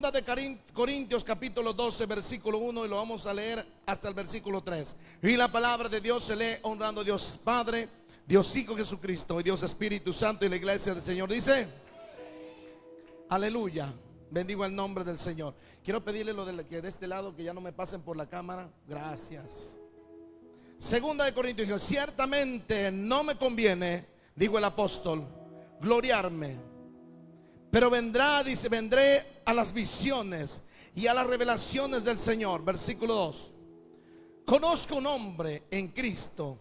Segunda de Corintios capítulo 12 versículo 1, y lo vamos a leer hasta el versículo 3. Y la palabra de Dios se lee honrando a Dios Padre, Dios Hijo Jesucristo y Dios Espíritu Santo, y la iglesia del Señor dice: aleluya. Bendigo el nombre del Señor. Quiero pedirle lo que de este lado, que ya no me pasen por la cámara. Gracias. Segunda de Corintios dijo: ciertamente no me conviene, dijo el apóstol, gloriarme, pero vendrá, dice, vendré a las visiones y a las revelaciones del Señor. Versículo 2. Conozco un hombre en Cristo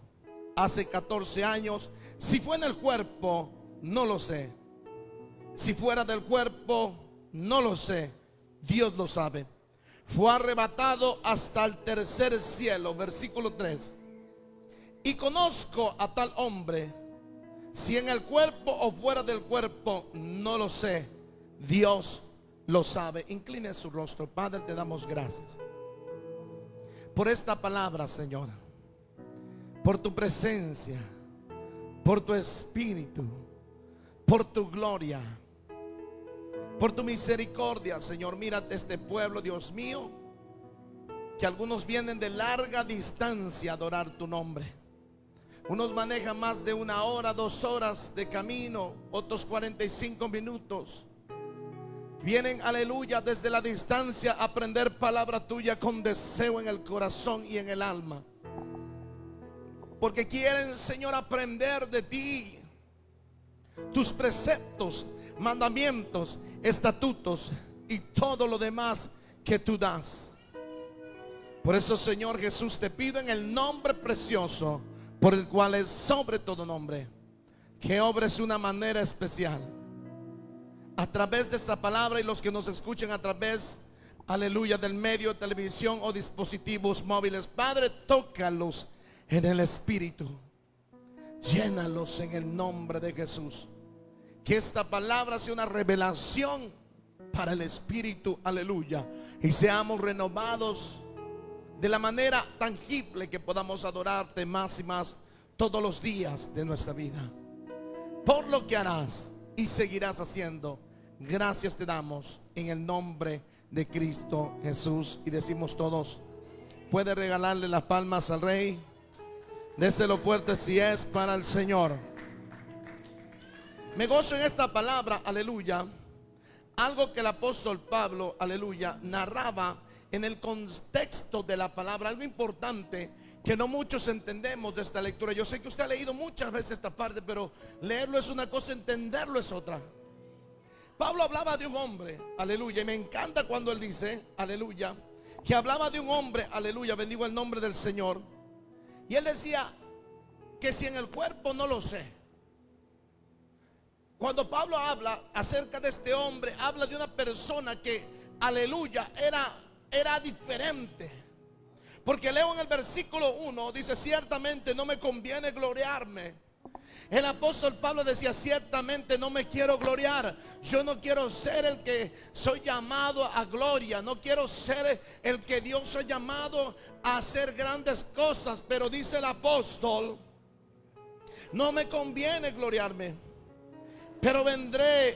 hace 14 años. Si fue en el cuerpo, no lo sé. Si fuera del cuerpo, no lo sé. Dios lo sabe. Fue arrebatado hasta el tercer cielo. Versículo 3. Y conozco a tal hombre, si en el cuerpo o fuera del cuerpo, no lo sé. Dios lo sabe. Incline su rostro. Padre, te damos gracias por esta palabra, Señor, por tu presencia, por tu espíritu, por tu gloria, por tu misericordia, Señor. Mírate este pueblo, Dios mío, que algunos vienen de larga distancia a adorar tu nombre. Unos manejan más de 1 hora, 2 horas de camino, otros 45 minutos. Vienen, aleluya, desde la distancia a aprender palabra tuya con deseo en el corazón y en el alma. Porque quieren, Señor, aprender de ti, tus preceptos, mandamientos, estatutos y todo lo demás que tú das. Por eso, Señor Jesús, te pido en el nombre precioso, por el cual es sobre todo nombre, que obres de una manera especial a través de esta palabra, y los que nos escuchen a través, aleluya, del medio de televisión o dispositivos móviles. Padre, tócalos en el espíritu, llénalos en el nombre de Jesús. Que esta palabra sea una revelación para el espíritu, aleluya, y seamos renovados de la manera tangible que podamos adorarte más y más todos los días de nuestra vida. Por lo que harás y seguirás haciendo, gracias te damos en el nombre de Cristo Jesús. Y decimos todos: puede regalarle las palmas al Rey. Déselo fuerte si es para el Señor. Me gozo en esta palabra, aleluya, algo que el apóstol Pablo, aleluya, narraba en el contexto de la palabra, algo importante que no muchos entendemos de esta lectura. Yo sé que usted ha leído muchas veces esta parte, pero leerlo es una cosa, entenderlo es otra. Pablo hablaba de un hombre, aleluya, y me encanta cuando él dice, aleluya, que hablaba de un hombre, aleluya, bendigo el nombre del Señor. Y él decía que si en el cuerpo, no lo sé. Cuando Pablo habla acerca de este hombre, habla de una persona que, aleluya, era diferente. Porque leo en el versículo 1, dice: ciertamente no me conviene gloriarme. El apóstol Pablo decía: ciertamente no me quiero gloriar. Yo no quiero ser el que soy llamado a gloria. No quiero ser el que Dios ha llamado a hacer grandes cosas. Pero dice el apóstol: no me conviene gloriarme, pero vendré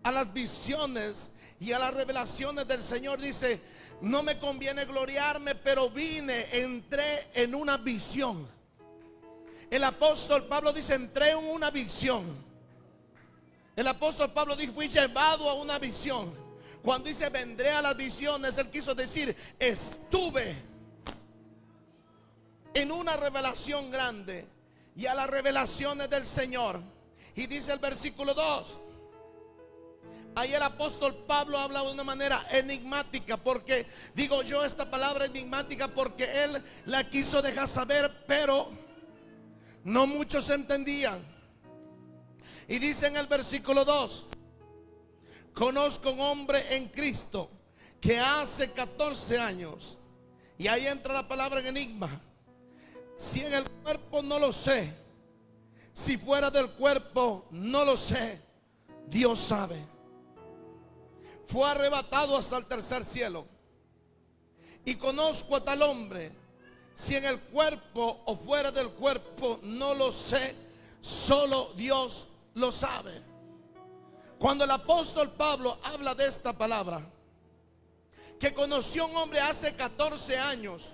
a las visiones y a las revelaciones del Señor. Dice: no me conviene gloriarme, pero entré en una visión. El apóstol Pablo dice: entré en una visión. El apóstol Pablo dijo: fui llevado a una visión. Cuando dice vendré a las visiones, él quiso decir: estuve en una revelación grande y a las revelaciones del Señor. Y dice el versículo 2, ahí el apóstol Pablo habla de una manera enigmática. Porque digo yo esta palabra enigmática porque él la quiso dejar saber, pero no muchos entendían. Y dice en el versículo 2: conozco un hombre en Cristo que hace 14 años. Y ahí entra la palabra en enigma. Si en el cuerpo, no lo sé. Si fuera del cuerpo, no lo sé. Dios sabe. Fue arrebatado hasta el tercer cielo. Y conozco a tal hombre. Si en el cuerpo o fuera del cuerpo, no lo sé. Solo Dios lo sabe. Cuando el apóstol Pablo habla de esta palabra, que conoció a un hombre hace 14 años.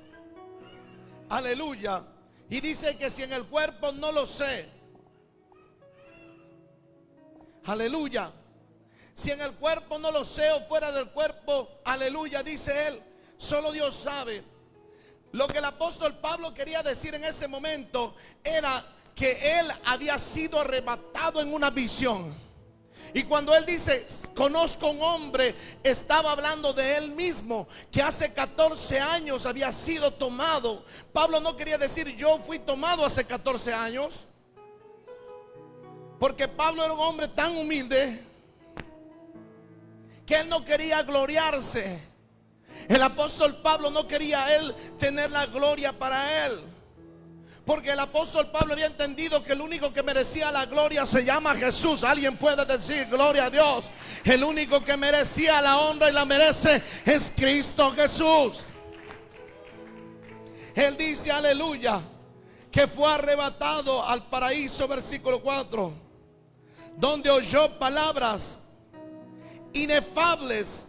Aleluya. Y dice que si en el cuerpo no lo sé. Aleluya. Si en el cuerpo no lo sé o fuera del cuerpo, aleluya, dice él, solo Dios sabe. Lo que el apóstol Pablo quería decir en ese momento era que él había sido arrebatado en una visión. Y cuando él dice, conozco un hombre, estaba hablando de él mismo, que hace 14 años había sido tomado. Pablo no quería decir, yo fui tomado hace 14 años. Porque Pablo era un hombre tan humilde que él no quería gloriarse. El apóstol Pablo no quería él tener la gloria para él. Porque el apóstol Pablo había entendido que el único que merecía la gloria se llama Jesús. Alguien puede decir gloria a Dios. El único que merecía la honra y la merece es Cristo Jesús. Él dice, aleluya, que fue arrebatado al paraíso, versículo 4, donde oyó palabras inefables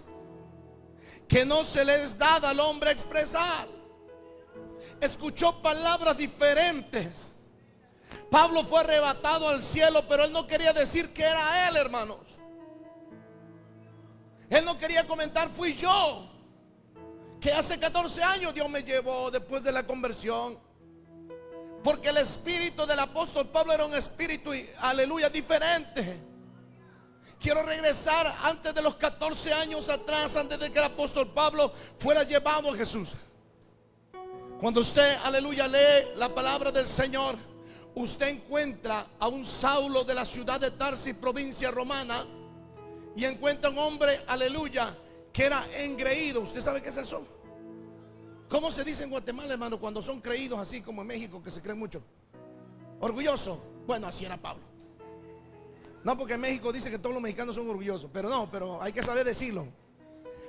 que no se les da al hombre expresar. Escuchó palabras diferentes. Pablo fue arrebatado al cielo, pero él no quería decir que era él, hermanos. Él no quería comentar, fui yo, que hace 14 años Dios me llevó después de la conversión. Porque el espíritu del apóstol Pablo era un espíritu, aleluya, diferente. Quiero regresar antes de los 14 años atrás, antes de que el apóstol Pablo fuera llevado a Jesús. Cuando usted, aleluya, lee la palabra del Señor, usted encuentra a un Saulo de la ciudad de Tarsis, provincia romana, y encuentra un hombre, aleluya, que era engreído. ¿Usted sabe qué es eso? ¿Cómo se dice en Guatemala, hermano, cuando son creídos así como en México, que se creen mucho? Orgulloso. Bueno, así era Pablo. No, porque en México dice que todos los mexicanos son orgullosos, pero no, pero hay que saber decirlo.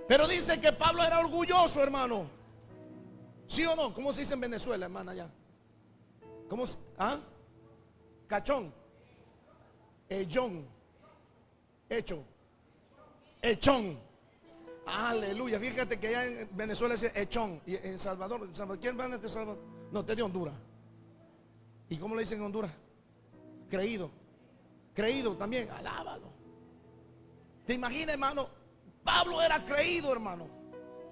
Pero dice que Pablo era orgulloso, hermano. ¿Sí o no? ¿Cómo se dice en Venezuela, hermana, allá? ¿Cómo se? ¿Ah? Cachón. Echón. Hecho. Echón. Aleluya. Fíjate que allá en Venezuela es echón. Y en Salvador, ¿quién va de Salvador? No, usted de Honduras. ¿Y cómo le dicen en Honduras? Creído. Creído también. Alábalo. ¿Te imaginas, hermano? Pablo era creído, hermano.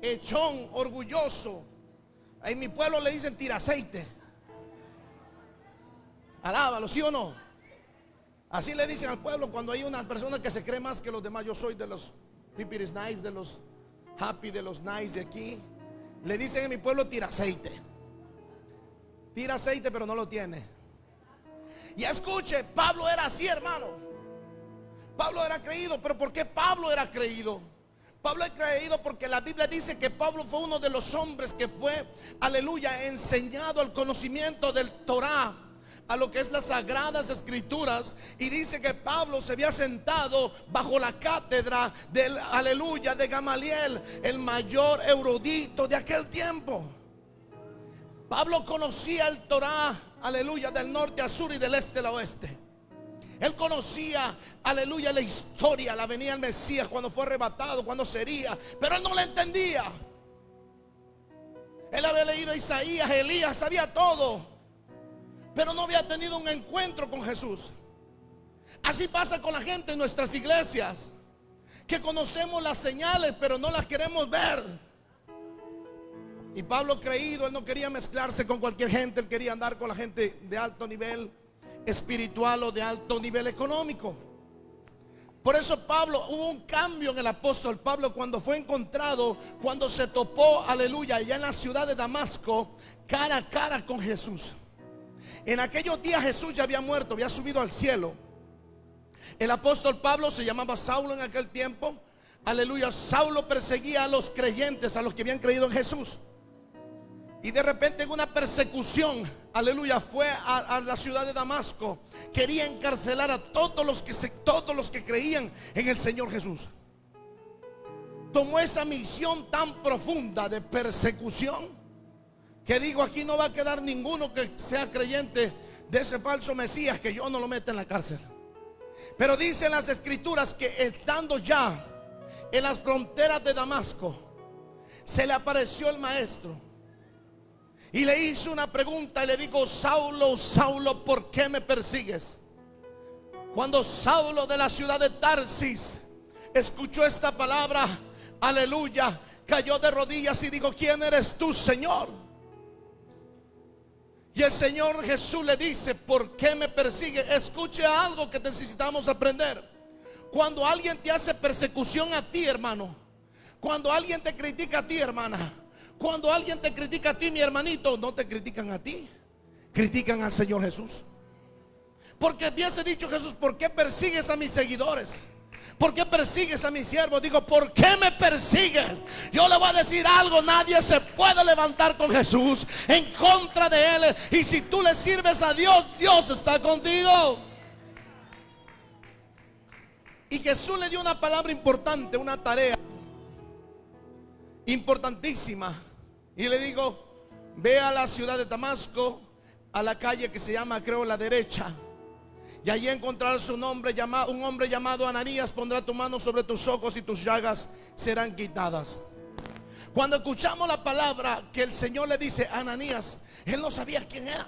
Echón, orgulloso. En mi pueblo le dicen tiraceite. Alábalo, ¿sí o no? Así le dicen al pueblo cuando hay una persona que se cree más que los demás. Yo soy de los Pipiris Nice, de los Happy, de los Nice de aquí. Le dicen en mi pueblo tiraceite. Tira aceite pero no lo tiene. Y escuche, Pablo era así, hermano. Pablo era creído. ¿Pero por qué Pablo era creído? Pablo es creído porque la Biblia dice que Pablo fue uno de los hombres que fue, aleluya, enseñado al conocimiento del Torah, a lo que es las sagradas escrituras. Y dice que Pablo se había sentado bajo la cátedra del, aleluya, de Gamaliel, el mayor erudito de aquel tiempo. Pablo conocía el Torah, aleluya, del norte a sur y del este a oeste. Él conocía, aleluya, la historia, la venida del Mesías, cuando fue arrebatado, cuando sería, pero él no la entendía. Él había leído Isaías, Elías, sabía todo, pero no había tenido un encuentro con Jesús. Así pasa con la gente en nuestras iglesias, que conocemos las señales, pero no las queremos ver. Y Pablo, creído, él no quería mezclarse con cualquier gente. Él quería andar con la gente de alto nivel espiritual o de alto nivel económico. Por eso Pablo, hubo un cambio en el apóstol Pablo cuando fue encontrado, cuando se topó, aleluya, allá en la ciudad de Damasco, cara a cara con Jesús. En aquellos días Jesús ya había muerto, había subido al cielo. El apóstol Pablo se llamaba Saulo en aquel tiempo. Aleluya, Saulo perseguía a los creyentes, a los que habían creído en Jesús. Y de repente en una persecución, aleluya, fue a la ciudad de Damasco. Quería encarcelar a todos los que creían en el Señor Jesús. Tomó esa misión tan profunda de persecución, que digo, aquí no va a quedar ninguno que sea creyente de ese falso Mesías, que yo no lo meta en la cárcel. Pero dicen las escrituras que estando ya en las fronteras de Damasco, se le apareció el maestro y le hizo una pregunta y le dijo: Saulo, Saulo, ¿por qué me persigues? Cuando Saulo de la ciudad de Tarsis escuchó esta palabra, aleluya, cayó de rodillas y dijo: ¿quién eres tú, Señor? Y el Señor Jesús le dice: ¿por qué me persigue? Escuche algo que necesitamos aprender. Cuando alguien te hace persecución a ti, hermano, cuando alguien te critica a ti, hermana, cuando alguien te critica a ti, mi hermanito, no te critican a ti, critican al Señor Jesús. Porque hubiese dicho Jesús: ¿por qué persigues a mis seguidores? ¿Por qué persigues a mis siervos? Digo: ¿por qué me persigues? Yo le voy a decir algo: nadie se puede levantar con Jesús en contra de él. Y si tú le sirves a Dios, Dios está contigo. Y Jesús le dio una palabra importante, una tarea importantísima. Y le digo: ve a la ciudad de Damasco, a la calle que se llama, creo, la derecha, y allí encontrarás un hombre llamado Ananías. Pondrá tu mano sobre tus ojos y tus llagas serán quitadas. Cuando escuchamos la palabra que el Señor le dice a Ananías, él no sabía quién era.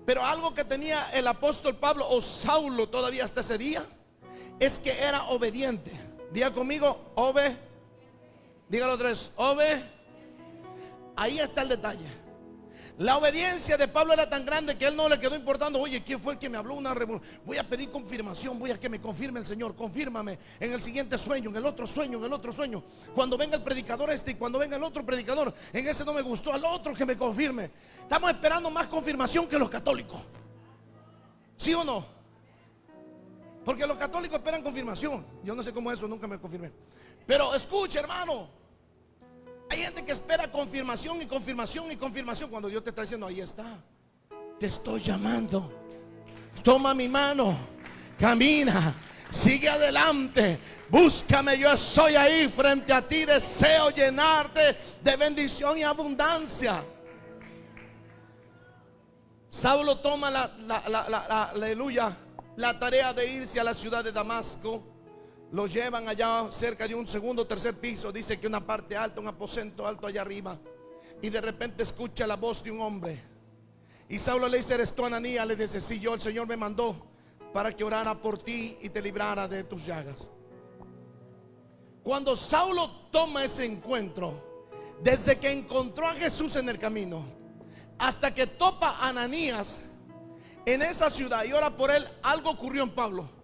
Pero algo que tenía el apóstol Pablo, o Saulo todavía hasta ese día, es que era obediente. Diga conmigo: dígalo otra vez: Ahí está el detalle. La obediencia de Pablo era tan grande que él no le quedó importando: oye, ¿quién fue el que me habló? Voy a pedir confirmación, voy a que me confirme el Señor. Confírmame en el siguiente sueño, en el otro sueño, en el otro sueño. Cuando venga el predicador y cuando venga el otro predicador, en ese no me gustó, al otro que me confirme. Estamos esperando más confirmación que los católicos. ¿Sí o no? Porque los católicos esperan confirmación. Yo no sé cómo es eso, nunca me confirmé. Pero escuche, hermano, hay gente que espera confirmación y confirmación y confirmación, cuando Dios te está diciendo: ahí está, te estoy llamando, toma mi mano, camina, sigue adelante, búscame, yo estoy ahí frente a ti, deseo llenarte de bendición y abundancia. Saulo toma aleluya, la tarea de irse a la ciudad de Damasco. Lo llevan allá cerca de un segundo o tercer piso. Dice que una parte alta, un aposento alto allá arriba. Y de repente escucha la voz de un hombre. Y Saulo le dice: ¿eres tú, Ananías? Le dice: sí, yo, el Señor me mandó para que orara por ti y te librara de tus llagas. Cuando Saulo toma ese encuentro, desde que encontró a Jesús en el camino hasta que topa a Ananías en esa ciudad y ora por él, algo ocurrió en Pablo.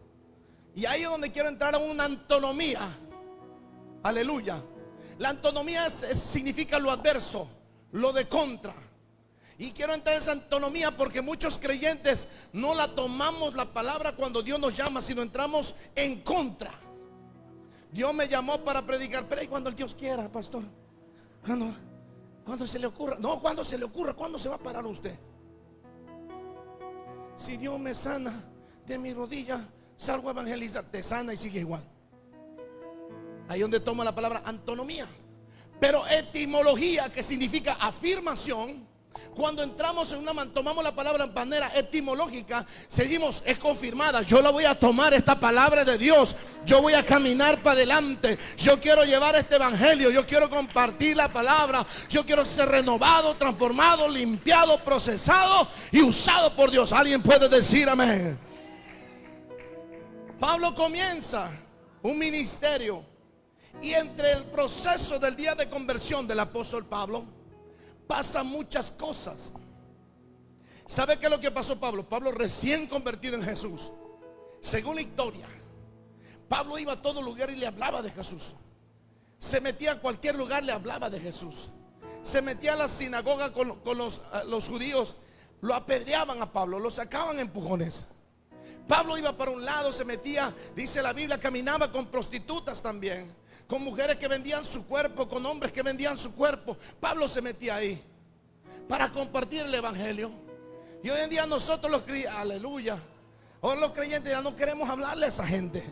Y ahí es donde quiero entrar a una antonomía. Aleluya. La antonomía significa lo adverso, lo de contra. Y quiero entrar en esa antonomía porque muchos creyentes no la tomamos la palabra cuando Dios nos llama, sino entramos en contra. Dios me llamó para predicar, pero ¿y cuando el Dios quiera, pastor? Cuando se le ocurra. No, cuando se le ocurra. ¿Cuándo se va a parar usted? Si Dios me sana de mi rodilla, salgo a evangelizar. Te sana y sigue igual. Ahí donde toma la palabra antonomía. Pero etimología, que significa afirmación, cuando entramos en tomamos la palabra en manera etimológica, seguimos: es confirmada. Yo la voy a tomar, esta palabra de Dios. Yo voy a caminar para adelante. Yo quiero llevar este evangelio. Yo quiero compartir la palabra. Yo quiero ser renovado, transformado, limpiado, procesado y usado por Dios. ¿Alguien puede decir amén? Pablo comienza un ministerio, y entre el proceso del día de conversión del apóstol Pablo pasan muchas cosas. ¿Sabe qué es lo que pasó Pablo? Pablo recién convertido en Jesús. Según la historia, Pablo iba a todo lugar y le hablaba de Jesús. Se metía a cualquier lugar, le hablaba de Jesús. Se metía a la sinagoga con los judíos. Lo apedreaban a Pablo, lo sacaban a empujones. Pablo iba para un lado, se metía, dice la Biblia, caminaba con prostitutas también, con mujeres que vendían su cuerpo, con hombres que vendían su cuerpo. Pablo se metía ahí para compartir el evangelio. Y hoy en día nosotros los creyentes, aleluya, hoy los creyentes ya no queremos hablarle a esa gente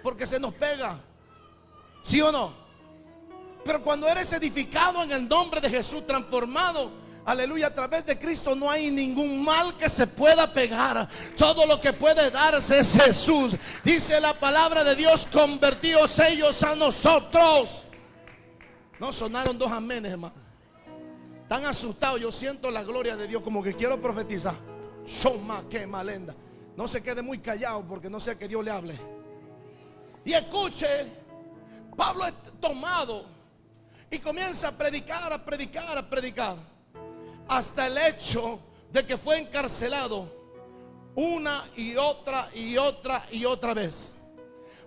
porque se nos pega. ¿Sí o no? Pero cuando eres edificado en el nombre de Jesús, transformado, aleluya, a través de Cristo, no hay ningún mal que se pueda pegar. Todo lo que puede darse es Jesús. Dice la palabra de Dios: convertíos ellos a nosotros. No sonaron dos amenes, hermano. Tan asustado, yo siento la gloria de Dios, como que quiero profetizar. Shoma que malenda. No se quede muy callado porque no sea que Dios le hable. Y escuche, Pablo es tomado y comienza a predicar, a predicar, a predicar, hasta el hecho de que fue encarcelado una y otra y otra y otra vez.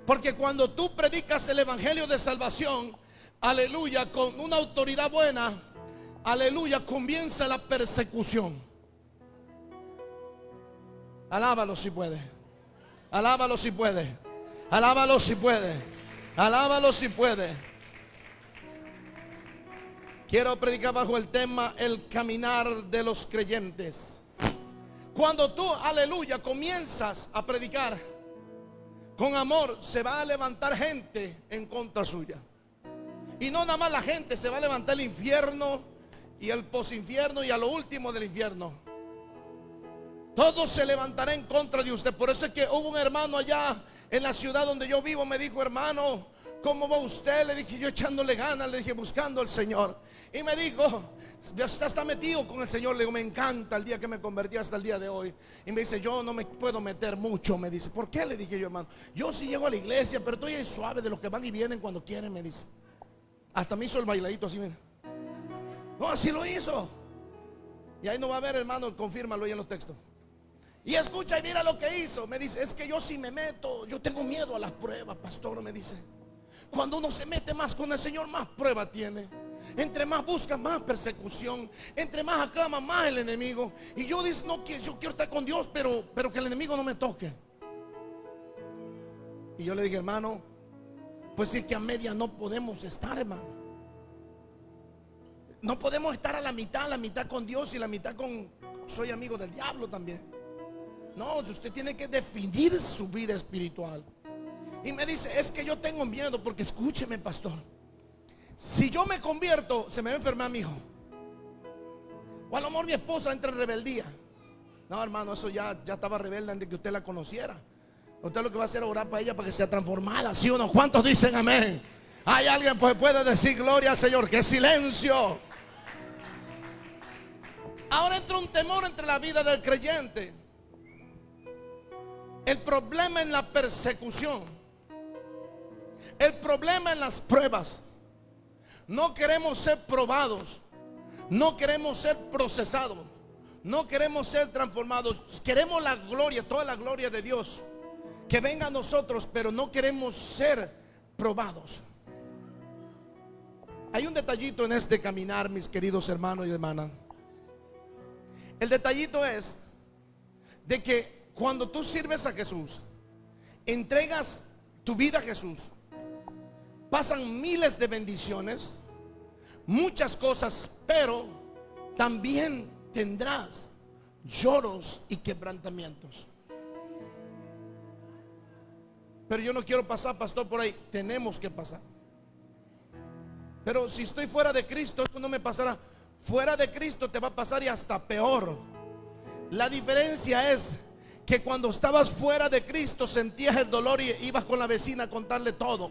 Porque cuando tú predicas el evangelio de salvación, aleluya, con una autoridad buena, aleluya, comienza la persecución. Alábalo si puede. Alábalo si puede. Alábalo si puede. Alábalo si puede. Quiero predicar bajo el tema el caminar de los creyentes. Cuando tú, aleluya, comienzas a predicar con amor, se va a levantar gente en contra suya. Y no nada más la gente, se va a levantar el infierno y el posinfierno y a lo último del infierno. Todo se levantará en contra de usted. Por eso es que hubo un hermano allá en la ciudad donde yo vivo. Me dijo: hermano, ¿cómo va usted? Le dije: yo echándole ganas. Le dije: buscando al Señor. Y me dijo: ya está metido con el Señor. Le digo: me encanta el día que me convertí hasta el día de hoy. Y me dice: yo no me puedo meter mucho. Me dice: ¿por qué? Le dije yo: hermano, yo sí llego a la iglesia, pero estoy ahí suave, de los que van y vienen cuando quieren. Me dice. Hasta me hizo el bailadito así, mira. No, así lo hizo. Y ahí no va a ver, hermano, confírmalo ahí en los textos. Y escucha y mira lo que hizo. Me dice: es que yo si me meto, yo tengo miedo a las pruebas, pastor. Me dice: cuando uno se mete más con el Señor, más prueba tiene. Entre más busca, más persecución. Entre más aclama, más el enemigo. Y yo dice: no, yo quiero estar con Dios, pero que el enemigo no me toque. Y yo le dije: hermano, pues es que a media no podemos estar, hermano. No podemos estar a la mitad con Dios y la mitad con soy amigo del diablo también. No, usted tiene que definir su vida espiritual. Y me dice: es que yo tengo miedo porque, escúcheme, pastor, si yo me convierto, se me va a enfermar mi hijo, o a lo mejor mi esposa entra en rebeldía. No, hermano, eso ya estaba rebelde antes de que usted la conociera. Usted lo que va a hacer es orar para ella para que sea transformada, ¿sí o no? ¿Cuántos dicen amén? Hay alguien pues puede decir gloria al Señor. ¡Qué silencio! Ahora entra un temor entre la vida del creyente. El problema en la persecución, el problema en las pruebas. No queremos ser probados, no queremos ser procesados, no queremos ser transformados. Queremos la gloria, toda la gloria de Dios que venga a nosotros, pero no queremos ser probados. Hay un detallito en este caminar, mis queridos hermanos y hermanas. El detallito es de que cuando tú sirves a Jesús, entregas tu vida a Jesús, pasan miles de bendiciones, muchas cosas, pero también tendrás lloros y quebrantamientos. Pero yo no quiero pasar, pastor, por ahí. Tenemos que pasar. Pero si estoy fuera de Cristo, esto no me pasará. Fuera de Cristo te va a pasar y hasta peor. La diferencia es que cuando estabas fuera de Cristo sentías el dolor y ibas con la vecina a contarle todo.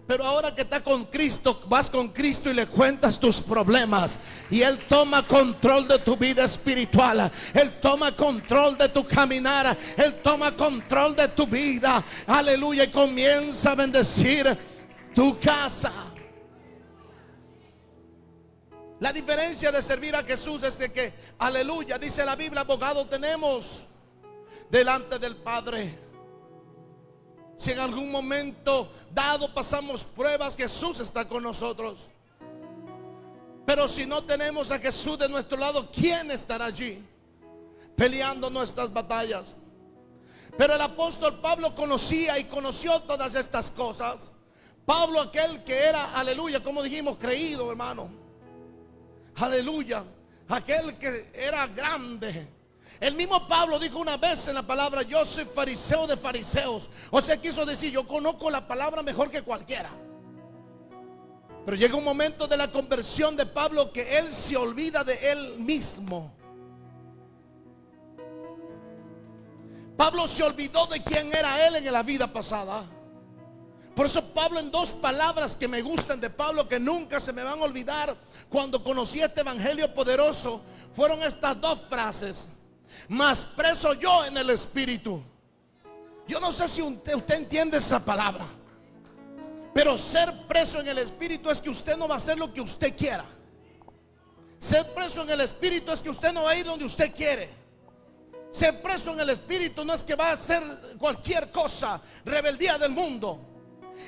Pero ahora que estás con Cristo, vas con Cristo y le cuentas tus problemas, y Él toma control de tu vida espiritual. Él toma control de tu caminar. Él toma control de tu vida. Aleluya. Y comienza a bendecir tu casa. La diferencia de servir a Jesús es de que, aleluya, dice la Biblia, abogado tenemos delante del Padre. Si en algún momento dado pasamos pruebas, Jesús está con nosotros. Pero si no tenemos a Jesús de nuestro lado, ¿quién estará allí peleando nuestras batallas? Pero el apóstol Pablo conocía y conoció todas estas cosas. Pablo, aquel que era, aleluya, como dijimos, creído, hermano. Aleluya, aquel que era grande. El mismo Pablo dijo una vez en la palabra: yo soy fariseo de fariseos. O sea, quiso decir: yo conozco la palabra mejor que cualquiera. Pero llega un momento de la conversión de Pablo que él se olvida de él mismo. Pablo se olvidó de quién era él en la vida pasada. Por eso Pablo, en dos palabras que me gustan de Pablo, que nunca se me van a olvidar cuando conocí este evangelio poderoso, fueron estas dos frases: más preso yo en el Espíritu. Yo no sé si usted entiende esa palabra, pero ser preso en el Espíritu es que usted no va a hacer lo que usted quiera. Ser preso en el Espíritu es que usted no va a ir donde usted quiere. Ser preso en el Espíritu no es que va a hacer cualquier cosa, rebeldía del mundo.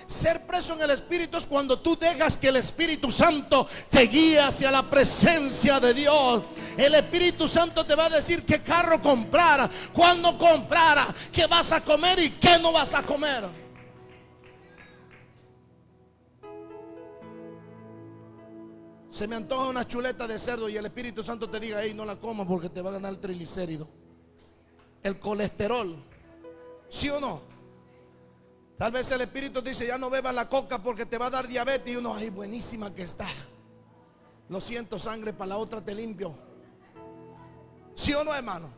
Ser preso en el Espíritu es cuando tú dejas que el Espíritu Santo te guíe hacia la presencia de Dios. El Espíritu Santo te va a decir qué carro comprar, cuándo comprar, qué vas a comer y qué no vas a comer. Se me antoja una chuleta de cerdo y el Espíritu Santo te diga: hey, no la comas porque te va a ganar el triglicérido, el colesterol. ¿Sí o no? Tal vez el Espíritu dice: ya no bebas la coca porque te va a dar diabetes. Y uno: ay, buenísima que está. Lo siento, sangre, para la otra te limpio. ¿Sí o no, hermano?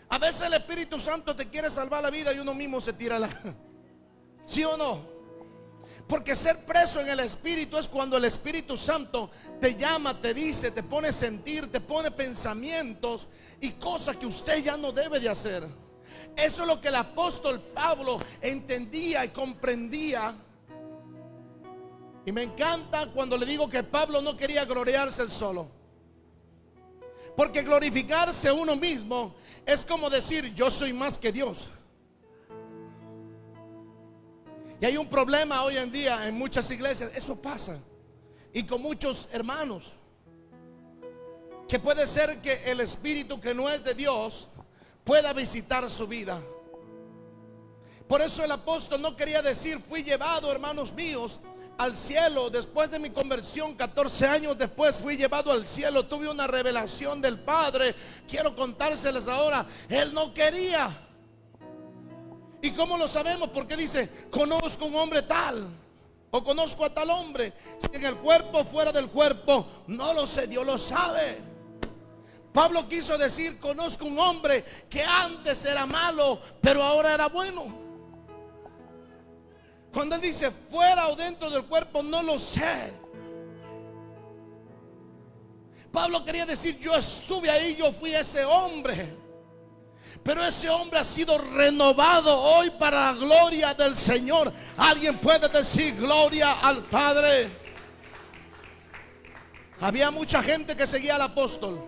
A veces el Espíritu Santo te quiere salvar la vida y uno mismo se tira la... ¿Sí o no? Porque ser preso en el Espíritu es cuando el Espíritu Santo te llama, te dice, te pone sentir, te pone pensamientos y cosas que usted ya no debe de hacer. Eso es lo que el apóstol Pablo entendía y comprendía. Y me encanta cuando le digo que Pablo no quería gloriarse él solo, porque glorificarse uno mismo es como decir: yo soy más que Dios. Y hay un problema hoy en día en muchas iglesias. Eso pasa, y con muchos hermanos, que puede ser que el espíritu que no es de Dios pueda visitar su vida. Por eso el apóstol no quería decir: fui llevado, hermanos míos, al cielo. Después de mi conversión, 14 años después, fui llevado al cielo. Tuve una revelación del Padre. Quiero contárseles ahora. Él no quería. ¿Y cómo lo sabemos? Porque dice: conozco un hombre tal, o conozco a tal hombre. Si en el cuerpo o fuera del cuerpo, no lo sé, Dios lo sabe. Pablo quiso decir: conozco un hombre que antes era malo, pero ahora era bueno. Cuando él dice fuera o dentro del cuerpo, no lo sé. Pablo quería decir: yo estuve ahí, yo fui ese hombre, pero ese hombre ha sido renovado hoy para la gloria del Señor. Alguien puede decir: gloria al Padre. Había mucha gente que seguía al apóstol,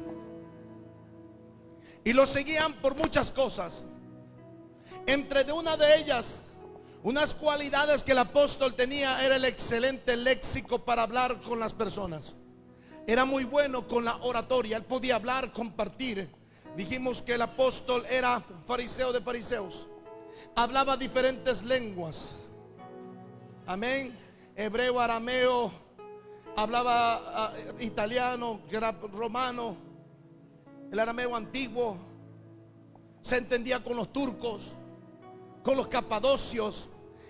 y lo seguían por muchas cosas. Entre de una de ellas, unas cualidades que el apóstol tenía, era el excelente léxico para hablar con las personas. Era muy bueno con la oratoria. Él podía hablar, compartir. Dijimos que el apóstol era fariseo de fariseos. Hablaba diferentes lenguas. Amén. Hebreo, arameo. Hablaba italiano, romano, el arameo antiguo. Se entendía con los turcos, con los capadocios.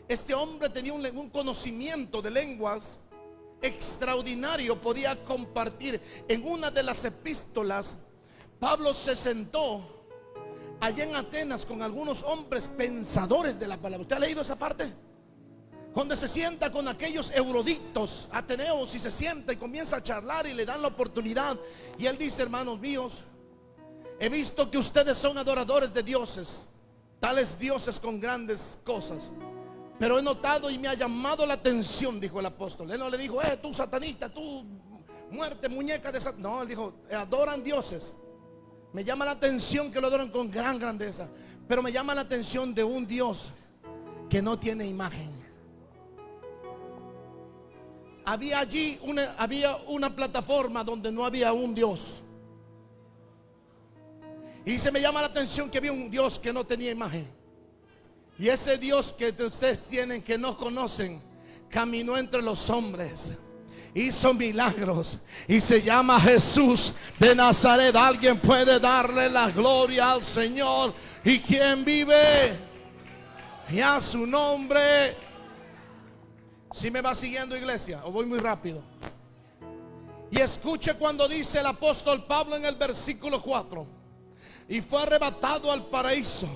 Este hombre tenía un conocimiento de lenguas extraordinario. Podía compartir. En una de las epístolas, Pablo se sentó allá en Atenas con algunos hombres pensadores de la palabra. ¿Usted ha leído esa parte? Cuando se sienta con aquellos eruditos ateneos y se sienta y comienza a charlar y le dan la oportunidad. Y él dice: hermanos míos, he visto que ustedes son adoradores de dioses, tales dioses con grandes cosas, pero he notado y me ha llamado la atención, dijo el apóstol. Él no le dijo: tú satanista, tú muerte, muñeca de Satanás. No, él dijo: adoran dioses. Me llama la atención que lo adoran con gran grandeza, pero me llama la atención de un Dios que no tiene imagen. Había allí una plataforma donde no había un Dios. Y se me llama la atención que había un Dios que no tenía imagen. Y ese Dios que ustedes tienen, que no conocen, caminó entre los hombres, hizo milagros, y se llama Jesús de Nazaret. Alguien puede darle la gloria al Señor. ¿Y quién vive? Y a su nombre. Si me va siguiendo, iglesia, o voy muy rápido. Y escuche cuando dice el apóstol Pablo en el versículo 4: y fue arrebatado al paraíso,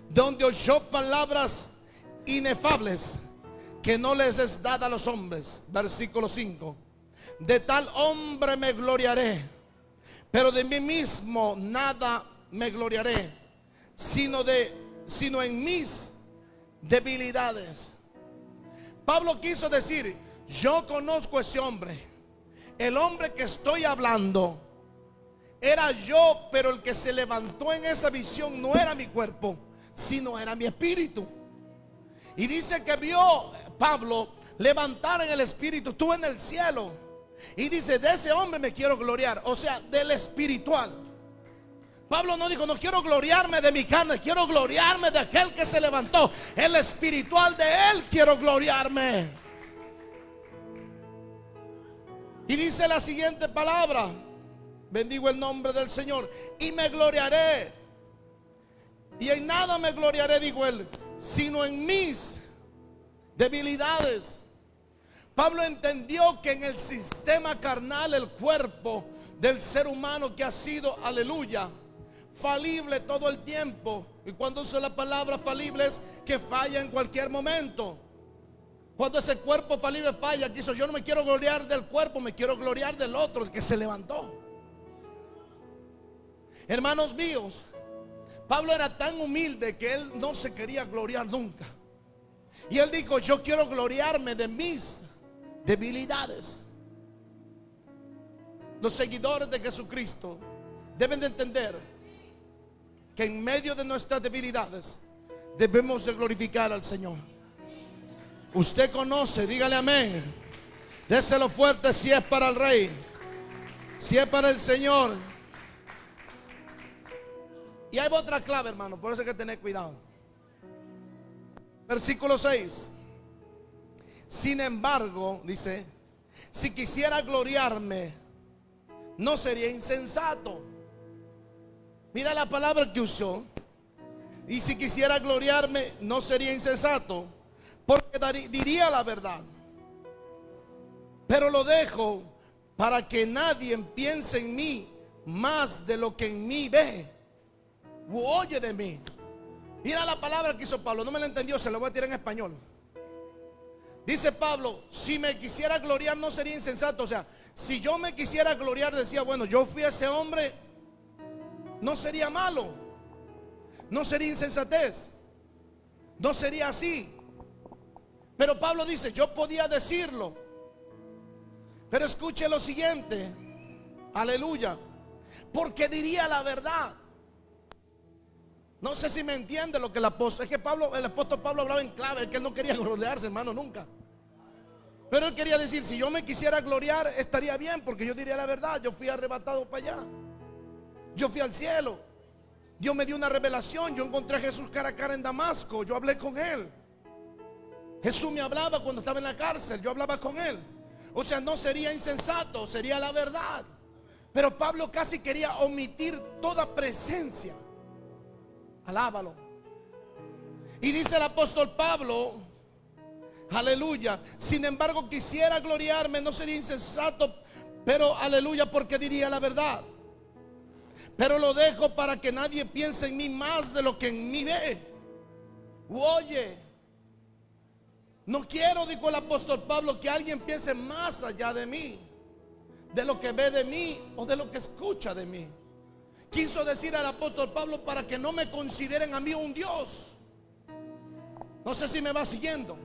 donde oyó palabras inefables que no les es dada a los hombres. Versículo 5. De tal hombre me gloriaré, pero de mí mismo nada me gloriaré, sino en mis debilidades. Pablo quiso decir: yo conozco a ese hombre. El hombre que estoy hablando era yo, pero el que se levantó en esa visión no era mi cuerpo, sino era mi espíritu. Y dice que vio Pablo levantar en el espíritu, estuvo en el cielo. Y dice: de ese hombre me quiero gloriar, o sea, del espiritual. Pablo no dijo: no quiero gloriarme de mi carne, quiero gloriarme de aquel que se levantó. El espiritual de él quiero gloriarme. Y dice la siguiente palabra: bendigo el nombre del Señor, y me gloriaré. Y en nada me gloriaré, dijo él, sino en mis debilidades. Pablo entendió que en el sistema carnal, el cuerpo del ser humano que ha sido, aleluya, falible todo el tiempo. Y cuando uso la palabra falible es que falla en cualquier momento. Cuando ese cuerpo falible falla, quiso: yo no me quiero gloriar del cuerpo, me quiero gloriar del otro, el que se levantó. Hermanos míos, Pablo era tan humilde que él no se quería gloriar nunca. Y él dijo: yo quiero gloriarme de mis debilidades. Los seguidores de Jesucristo deben de entender que en medio de nuestras debilidades debemos de glorificar al Señor. Usted conoce, dígale amén. Déselo fuerte si es para el Rey, si es para el Señor. Y hay otra clave, hermano, por eso hay que tener cuidado. Versículo 6. Sin embargo, dice: si quisiera gloriarme, no sería insensato. Mira la palabra que usó. Y si quisiera gloriarme, no sería insensato, porque diría la verdad. Pero lo dejo para que nadie piense en mí más de lo que en mí ve u oye de mí. Mira la palabra que hizo Pablo. No me la entendió, se la voy a tirar en español. Dice Pablo: si me quisiera gloriar, no sería insensato. O sea, si yo me quisiera gloriar, decía: bueno, yo fui a ese hombre, no sería malo, no sería insensatez, no sería así. Pero Pablo dice: yo podía decirlo, pero escuche lo siguiente, aleluya, porque diría la verdad. No sé si me entiende lo que el apóstol. Es que el apóstol Pablo hablaba en clave, que él no quería gloriarse, hermano, nunca. Pero él quería decir: si yo me quisiera gloriar, estaría bien, porque yo diría la verdad. Yo fui arrebatado para allá, yo fui al cielo, Dios me dio una revelación, yo encontré a Jesús cara a cara en Damasco, yo hablé con él. Jesús me hablaba cuando estaba en la cárcel, yo hablaba con él. O sea, no sería insensato, sería la verdad. Pero Pablo casi quería omitir toda presencia. Alábalo. Y dice el apóstol Pablo, aleluya: sin embargo quisiera gloriarme, no sería insensato, pero aleluya, porque diría la verdad. Pero lo dejo para que nadie piense en mí más de lo que en mí ve u oye. No quiero, dijo el apóstol Pablo, que alguien piense más allá de mí, de lo que ve de mí o de lo que escucha de mí. Quiso decir al apóstol Pablo: para que no me consideren a mí un Dios. No sé si me va siguiendo.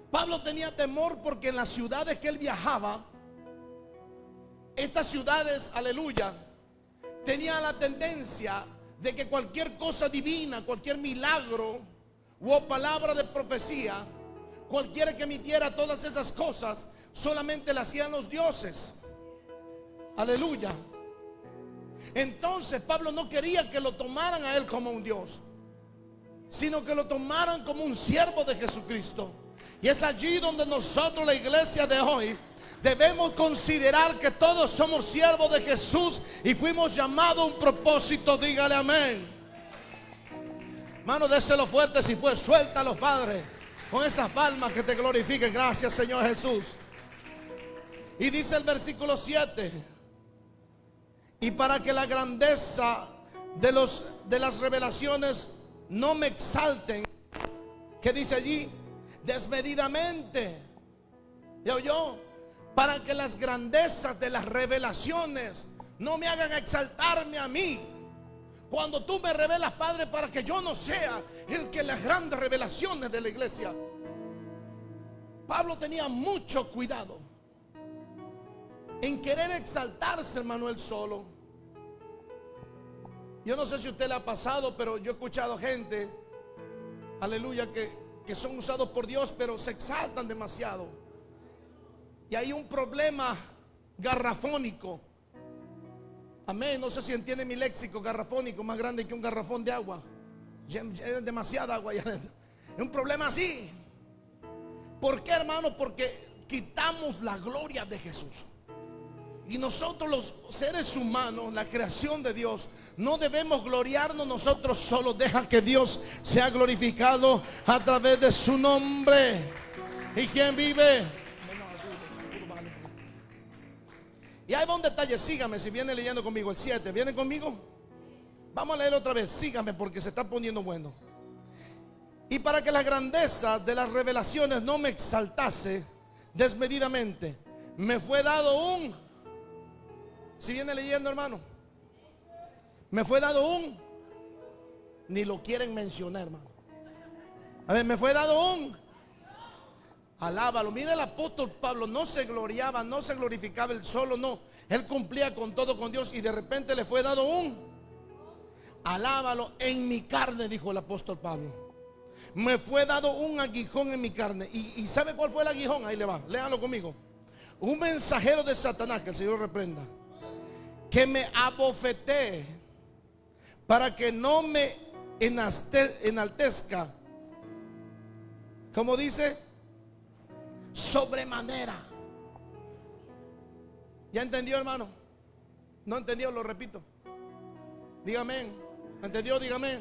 Pablo tenía temor porque en las ciudades que él viajaba, estas ciudades, aleluya, tenían la tendencia de que cualquier cosa divina, cualquier milagro o palabra de profecía, cualquiera que emitiera todas esas cosas, solamente la hacían los dioses. Aleluya. Entonces Pablo no quería que lo tomaran a él como un Dios, sino que lo tomaran como un siervo de Jesucristo. Y es allí donde nosotros, la iglesia de hoy, debemos considerar que todos somos siervos de Jesús y fuimos llamados a un propósito. Dígale amén. Mano, déselo fuerte si puede. Suéltalo, Padre, con esas palmas que te glorifiquen. Gracias, Señor Jesús. Y dice el versículo 7: y para que la grandeza de las revelaciones no me exalten, ¿Qué dice allí? Desmedidamente. ¿Ya oyó? Para que las grandezas de las revelaciones no me hagan exaltarme a mí. Cuando tú me revelas, Padre, para que yo no sea el que las grandes revelaciones de la iglesia. Pablo tenía mucho cuidado en querer exaltarse, hermano, él solo. Yo no sé si a usted le ha pasado, pero yo he escuchado gente, aleluya, que son usados por Dios, pero se exaltan demasiado. Y hay un problema garrafónico. Amén. No sé si entiende mi léxico. Garrafónico, más grande que un garrafón de agua. Es demasiada agua allá adentro. Es un problema así. ¿Por qué, hermano? Porque quitamos la gloria de Jesús. Y nosotros, los seres humanos, la creación de Dios, no debemos gloriarnos nosotros solos. Deja que Dios sea glorificado a través de su nombre. ¿Y quién vive? Y hay un detalle, sígame si viene leyendo conmigo. El 7, ¿viene conmigo? Vamos a leer otra vez, sígame porque se está poniendo bueno. Y para que la grandeza de las revelaciones no me exaltase desmedidamente, me fue dado un... Si viene leyendo, hermano, me fue dado un... Ni lo quieren mencionar, hermano. A ver, me fue dado un... Alábalo. Mira, el apóstol Pablo no se gloriaba, no se glorificaba él solo, no. Él cumplía con todo con Dios y de repente le fue dado un... Alábalo en mi carne, dijo el apóstol Pablo. Me fue dado un aguijón en mi carne. ¿Y sabe cuál fue el aguijón? Ahí le va, léalo conmigo. Un mensajero de Satanás, que el Señor reprenda, que me abofetee para que no me enaltezca. ¿Cómo dice? Sobremanera. ¿Ya entendió, hermano? ¿No entendió? Lo repito. Dígame. ¿Entendió? Dígame.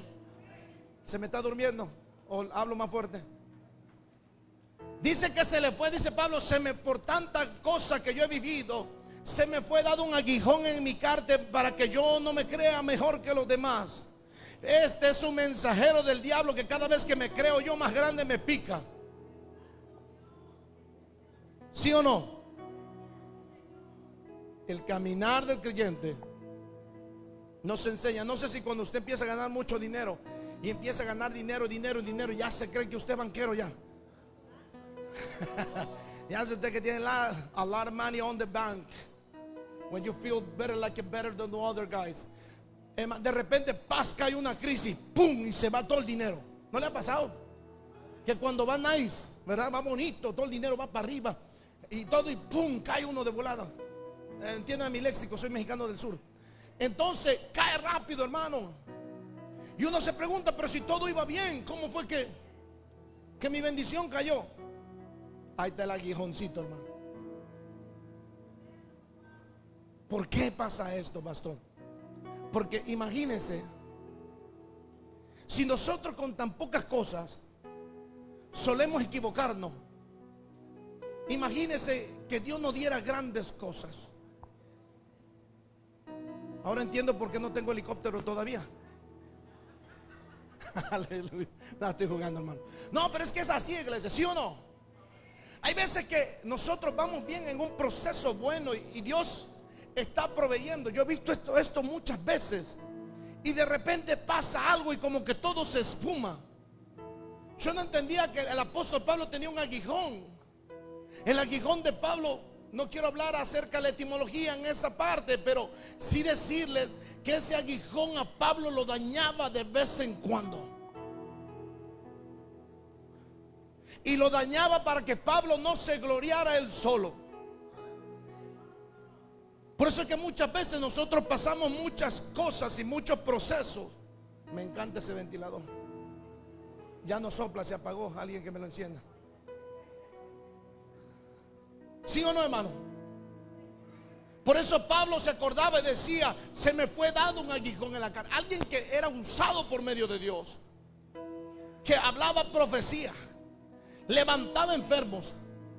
¿Se me está durmiendo? ¿O hablo más fuerte? Dice que se le fue, dice Pablo, por tanta cosa que yo he vivido, se me fue dado un aguijón en mi carne para que yo no me crea mejor que los demás. Este es un mensajero del diablo que cada vez que me creo yo más grande me pica. ¿Sí o no? El caminar del creyente nos enseña. No sé si cuando usted empieza a ganar mucho dinero y empieza a ganar dinero, ya se cree que usted es banquero ya. Ya hace usted que tiene a lot of money on the bank. When you feel better, like you're better than the other guys. De repente cae una crisis, pum, y se va todo el dinero. ¿No le ha pasado? Que cuando va nice, ¿verdad? Va bonito, todo el dinero va para arriba y todo, y pum, cae uno de volada. Entiendan mi léxico, soy mexicano del sur. Entonces cae rápido, hermano. Y uno se pregunta, pero si todo iba bien, ¿cómo fue que mi bendición cayó? Ahí está el aguijoncito, hermano. ¿Por qué pasa esto, pastor? Porque imagínense, si nosotros con tan pocas cosas solemos equivocarnos, imagínense que Dios nos diera grandes cosas. Ahora entiendo por qué no tengo helicóptero todavía. Aleluya. No, estoy jugando, hermano. No, pero es que es así, iglesia, ¿sí o no? Hay veces que nosotros vamos bien en un proceso bueno y Dios está proveyendo. Yo he visto esto muchas veces y de repente pasa algo y como que todo se espuma. Yo no entendía que el apóstol Pablo tenía un aguijón. El aguijón de Pablo, no quiero hablar acerca de la etimología en esa parte, pero sí decirles que ese aguijón a Pablo lo dañaba de vez en cuando. Y lo dañaba para que Pablo no se gloriara él solo. Por eso es que muchas veces nosotros pasamos muchas cosas y muchos procesos. Me encanta ese ventilador. Ya no sopla, se apagó. Alguien que me lo encienda. ¿Sí o no, hermano? Por eso Pablo se acordaba y decía: se me fue dado un aguijón en la cara. Alguien que era usado por medio de Dios, que hablaba profecía, levantaba enfermos,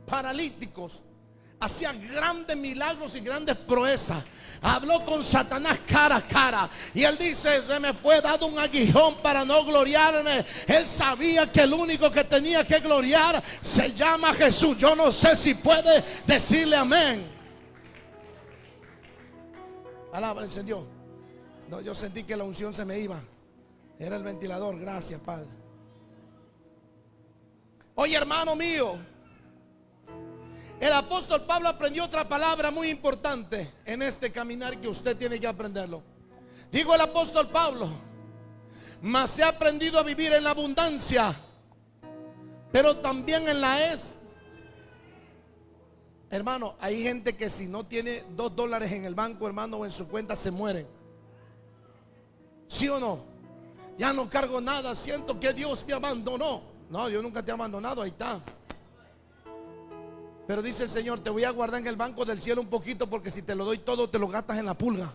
paralíticos, hacía grandes milagros y grandes proezas. Habló con Satanás cara a cara. Y él dice: se me fue dado un aguijón para no gloriarme. Él sabía que el único que tenía que gloriar se llama Jesús. Yo no sé si puede decirle amén. Alaba al Señor. No, yo sentí que la unción se me iba. Era el ventilador. Gracias, Padre. Oye, hermano mío, el apóstol Pablo aprendió otra palabra muy importante en este caminar que usted tiene que aprenderlo. Digo el apóstol Pablo: mas he aprendido a vivir en la abundancia, pero también en la Hermano, hay gente que si no tiene $2 en el banco, hermano, o en su cuenta, se mueren. ¿Sí o no? Ya no cargo nada, siento que Dios me abandonó. No, Dios nunca te ha abandonado, ahí está. Pero dice el Señor: te voy a guardar en el banco del cielo un poquito, porque si te lo doy todo, te lo gastas en la pulga.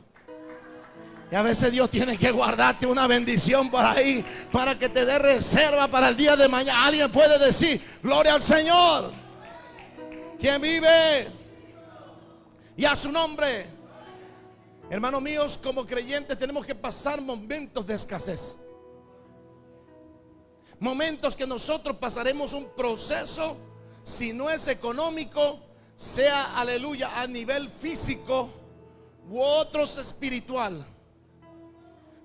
Y a veces Dios tiene que guardarte una bendición por ahí, para que te dé reserva para el día de mañana. Alguien puede decir: gloria al Señor. ¿Quién vive? Y a su nombre. Hermanos míos, como creyentes tenemos que pasar momentos de escasez. Momentos que nosotros pasaremos un proceso, si no es económico, sea, aleluya, a nivel físico u otros espiritual.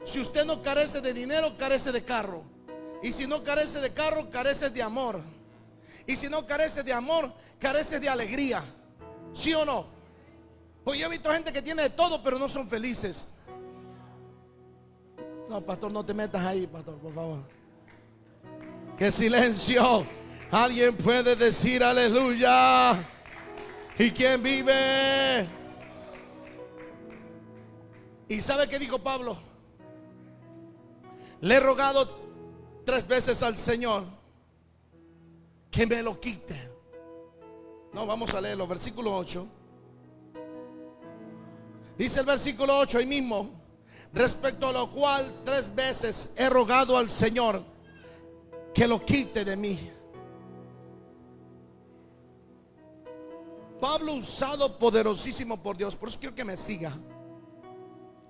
Si usted no carece de dinero, carece de carro. Y si no carece de carro, carece de amor. Y si no carece de amor, carece de alegría. ¿Sí o no? Pues yo he visto gente que tiene de todo, pero no son felices. No, pastor, no te metas ahí, pastor, por favor. ¡Qué silencio! Alguien puede decir aleluya. ¿Y quién vive? ¿Y sabe qué dijo Pablo? Le he rogado 3 veces al Señor que me lo quite. No, vamos a leerlo, versículo 8. Dice el versículo 8 ahí mismo: respecto a lo cual 3 veces he rogado al Señor que lo quite de mí. Pablo, usado poderosísimo por Dios. Por eso quiero que me siga.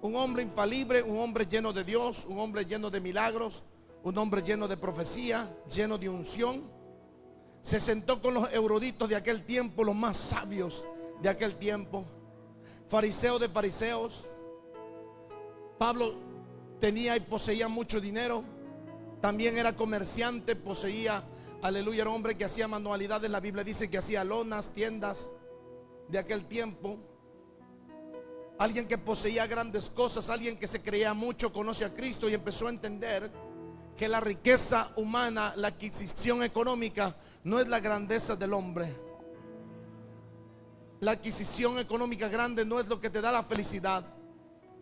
Un hombre infalible, un hombre lleno de Dios, un hombre lleno de milagros, un hombre lleno de profecía, lleno de unción. Se sentó con los eruditos de aquel tiempo, los más sabios de aquel tiempo, fariseo de fariseos. Pablo tenía y poseía mucho dinero. También era comerciante, poseía, aleluya, era un hombre que hacía manualidades. La Biblia dice que hacía lonas, tiendas de aquel tiempo. Alguien que poseía grandes cosas, alguien que se creía mucho, conoce a Cristo y empezó a entender que la riqueza humana, la adquisición económica, no es la grandeza del hombre. La adquisición económica grande no es lo que te da la felicidad.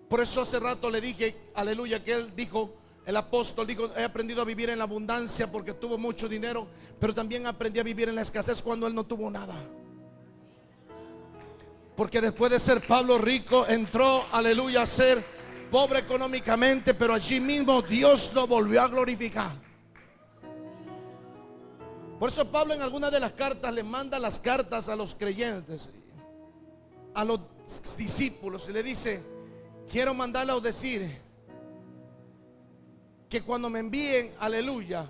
Por eso hace rato le dije, aleluya, que él dijo, el apóstol dijo: he aprendido a vivir en la abundancia porque tuvo mucho dinero, pero también aprendí a vivir en la escasez cuando él no tuvo nada. Porque después de ser Pablo rico, entró, aleluya, a ser pobre económicamente, pero allí mismo Dios lo volvió a glorificar. Por eso Pablo en alguna de las cartas le manda las cartas a los creyentes, a los discípulos, y le dice: quiero mandarles a decir que cuando me envíen, aleluya,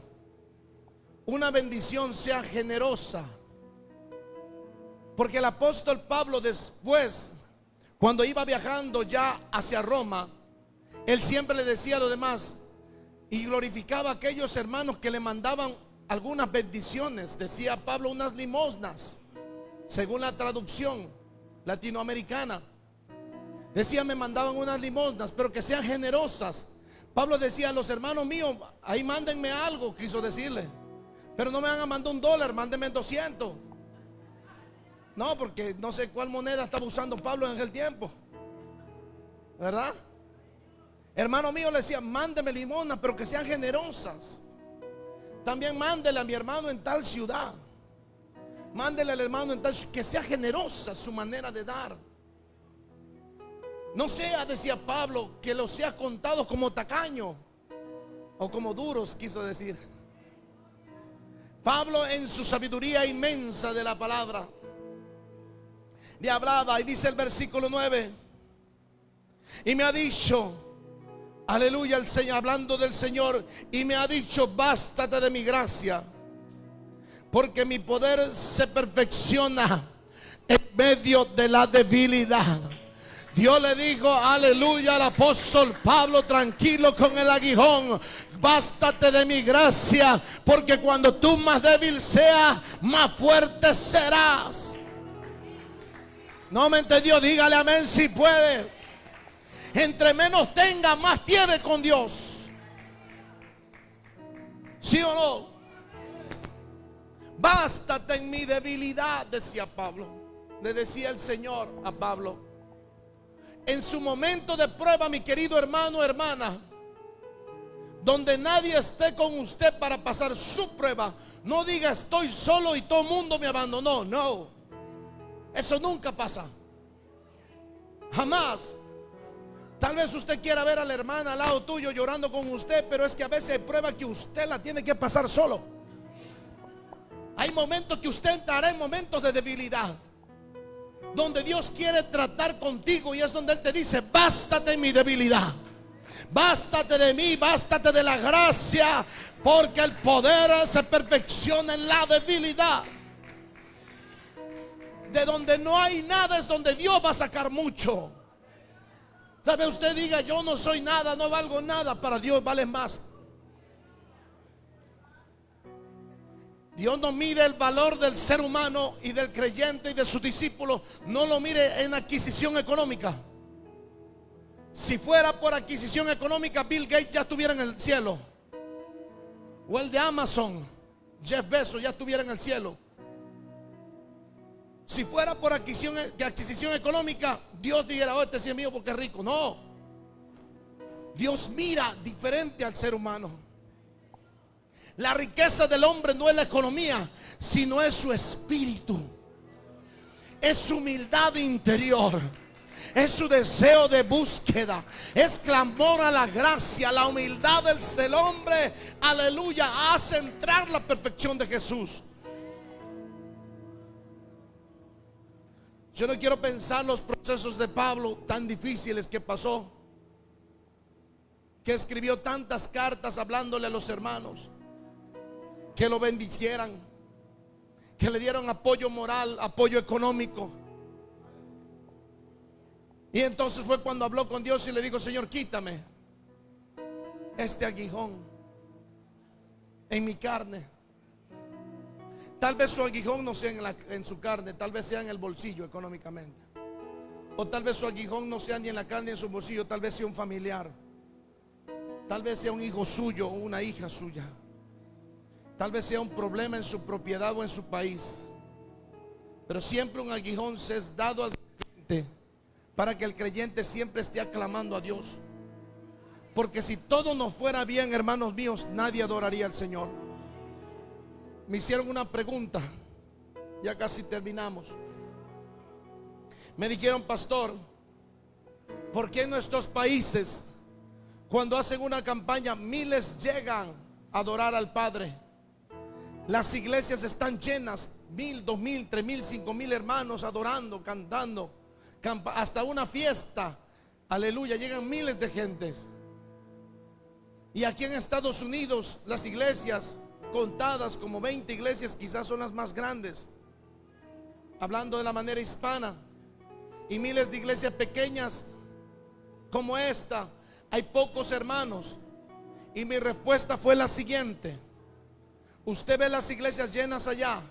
una bendición sea generosa. Porque el apóstol Pablo después, cuando iba viajando ya hacia Roma, él siempre le decía a los demás y glorificaba a aquellos hermanos que le mandaban algunas bendiciones. Decía Pablo, unas limosnas, según la traducción latinoamericana. Decía: me mandaban unas limosnas, pero que sean generosas. Pablo decía a los hermanos míos: ahí mándenme algo, quiso decirle, pero no me van a mandar $1, mándenme 200. No, porque no sé cuál moneda estaba usando Pablo en aquel tiempo, ¿verdad? Hermano mío, le decía: mándeme limosnas, pero que sean generosas. También mándele a mi hermano en tal ciudad, mándele al hermano en tal ciudad, que sea generosa su manera de dar. No sea, decía Pablo, que los sea contados como tacaños o como duros, quiso decir. Pablo, en su sabiduría inmensa de la palabra, le hablaba, y dice el versículo 9, y me ha dicho, aleluya, el Señor, hablando del Señor, y me ha dicho: bástate de mi gracia, porque mi poder se perfecciona en medio de la debilidad. Dios le dijo, aleluya, al apóstol Pablo: tranquilo con el aguijón, bástate de mi gracia, porque cuando tú más débil seas, más fuerte serás. No me entendió, dígale amén si puede. Entre menos tenga, más tiene con Dios. ¿Sí o no? Bástate en mi debilidad, decía Pablo. Le decía el Señor a Pablo. En su momento de prueba, mi querido hermano, hermana, donde nadie esté con usted para pasar su prueba, no diga estoy solo y todo el mundo me abandonó. No, eso nunca pasa. Jamás. Tal vez usted quiera ver a la hermana al lado tuyo llorando con usted, pero es que a veces hay prueba que usted la tiene que pasar solo. Hay momentos que usted entrará en momentos de debilidad, donde Dios quiere tratar contigo, y es donde Él te dice: bástate en mi debilidad, bástate de mí, bástate de la gracia, porque el poder se perfecciona en la debilidad. De donde no hay nada es donde Dios va a sacar mucho. ¿Sabe? Usted diga: yo no soy nada, no valgo nada. Para Dios vale más. Dios no mide el valor del ser humano y del creyente y de sus discípulos. No lo mire en adquisición económica. Si fuera por adquisición económica, Bill Gates ya estuviera en el cielo. O el de Amazon, Jeff Bezos, ya estuviera en el cielo. Si fuera por adquisición económica, Dios dijera: oh, este sí es mío porque es rico. No. Dios mira diferente al ser humano. La riqueza del hombre no es la economía, sino es su espíritu. Es su humildad interior. Es su deseo de búsqueda. Es clamor a la gracia. La humildad del hombre, aleluya, hace entrar la perfección de Jesús. Yo no quiero pensar los procesos de Pablo tan difíciles que pasó, que escribió tantas cartas hablándole a los hermanos, que lo bendicieran, que le dieron apoyo moral, apoyo económico. Y entonces fue cuando habló con Dios y le dijo: Señor, quítame este aguijón en mi carne. Tal vez su aguijón no sea en su carne, tal vez sea en el bolsillo económicamente. O tal vez su aguijón no sea ni en la carne ni en su bolsillo, tal vez sea un familiar. Tal vez sea un hijo suyo o una hija suya. Tal vez sea un problema en su propiedad o en su país. Pero siempre un aguijón se es dado al creyente para que el creyente siempre esté aclamando a Dios. Porque si todo nos fuera bien, hermanos míos, nadie adoraría al Señor. Me hicieron una pregunta, ya casi terminamos. Me dijeron: pastor, ¿por qué en nuestros países, cuando hacen una campaña, miles llegan a adorar al Padre? Las iglesias están llenas, 1000, 2000, 3000, 5000 hermanos adorando, cantando, hasta una fiesta, aleluya, llegan miles de gentes. Y aquí en Estados Unidos, las iglesias contadas, como 20 iglesias, quizás son las más grandes, hablando de la manera hispana, y miles de iglesias pequeñas como esta. Hay pocos hermanos. Y mi respuesta fue la siguiente: usted ve las iglesias llenas allá,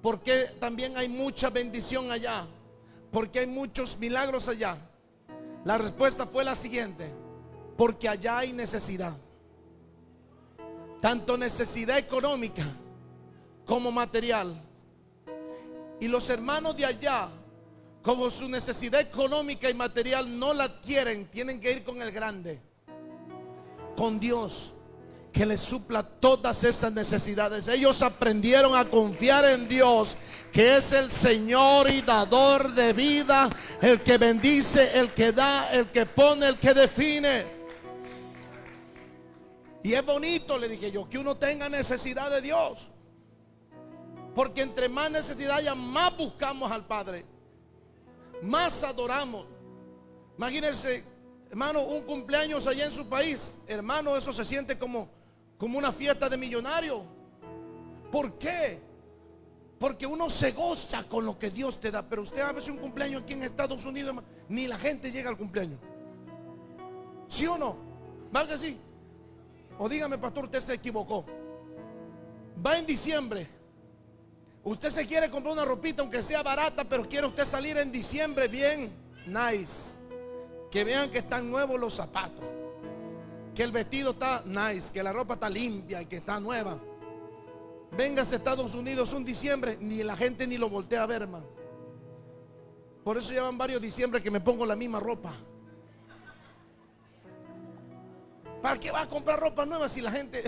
porque también hay mucha bendición allá, porque hay muchos milagros allá. La respuesta fue la siguiente: porque allá hay necesidad. Tanto necesidad económica como material. Y los hermanos de allá, como su necesidad económica y material no la adquieren, tienen que ir con el grande, con Dios, que les supla todas esas necesidades. Ellos aprendieron a confiar en Dios, que es el Señor y dador de vida, el que bendice, el que da, el que pone, el que define. Y es bonito, le dije yo, que uno tenga necesidad de Dios, porque entre más necesidad haya, más buscamos al Padre. más adoramos. Imagínense, hermano, un cumpleaños allá en su país, hermano, eso se siente como una fiesta de millonario. ¿Por qué? Porque uno se goza con lo que Dios te da. Pero usted a veces un cumpleaños aquí en Estados Unidos, hermano, ni la gente llega al cumpleaños. ¿Sí o no? ¿Va que sí? O dígame, pastor, usted se equivocó. Va en diciembre. Usted se quiere comprar una ropita aunque sea barata, pero quiere usted salir en diciembre bien nice. Que vean que están nuevos los zapatos, que el vestido está nice, que la ropa está limpia y que está nueva. Véngase a Estados Unidos un diciembre, ni la gente ni lo voltea a ver, hermano. Por eso llevan varios diciembre que me pongo la misma ropa. ¿Para qué va a comprar ropa nueva si la gente...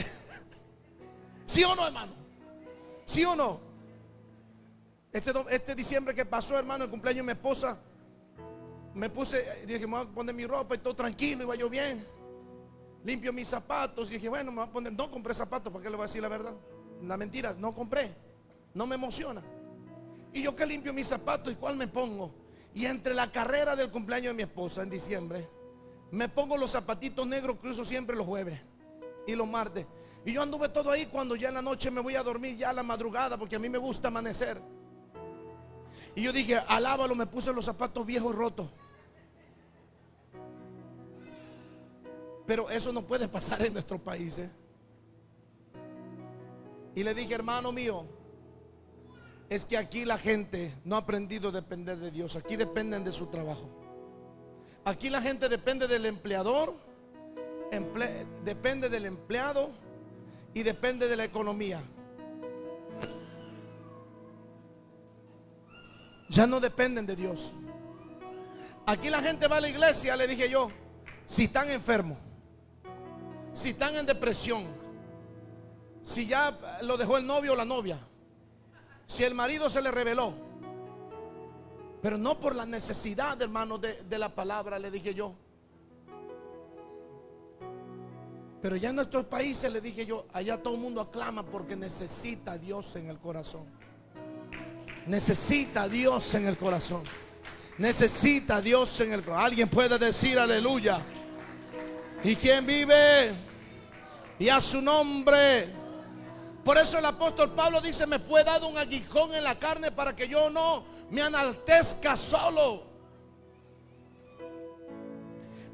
¿Sí o no, hermano? ¿Sí o no? Este diciembre que pasó, hermano, el cumpleaños de mi esposa, me puse, dije, me voy a poner mi ropa y todo tranquilo, iba yo bien. Limpio mis zapatos y dije, bueno, me voy a poner, no compré zapatos, ¿para qué le voy a decir la verdad? La mentira, no compré, no me emociona. Y yo que limpio mis zapatos, ¿y cuál me pongo? Y entre la carrera del cumpleaños de mi esposa en diciembre, me pongo los zapatitos negros que uso siempre los jueves y los martes. Y yo anduve todo ahí cuando ya en la noche me voy a dormir, ya a la madrugada, porque a mí me gusta amanecer. Y yo dije, alábalo, me puse los zapatos viejos rotos. Pero eso no puede pasar en nuestro país, ¿eh? Y le dije, hermano mío, es que aquí la gente no ha aprendido a depender de Dios. Aquí dependen de su trabajo. Aquí la gente depende del empleador, depende del empleado y depende de la economía. Ya no dependen de Dios. Aquí la gente va a la iglesia, le dije yo, si están enfermos, si están en depresión, si ya lo dejó el novio o la novia, si el marido se le rebeló, pero no por la necesidad, hermano, de la palabra, le dije yo. Pero ya en nuestros países, le dije yo, allá todo el mundo aclama porque necesita a Dios en el corazón. Necesita a Dios en el corazón. Necesita a Dios en el corazón. Alguien puede decir aleluya. ¿Y quién vive? Y a su nombre. Por eso el apóstol Pablo dice, me fue dado un aguijón en la carne para que yo no me enaltezca solo.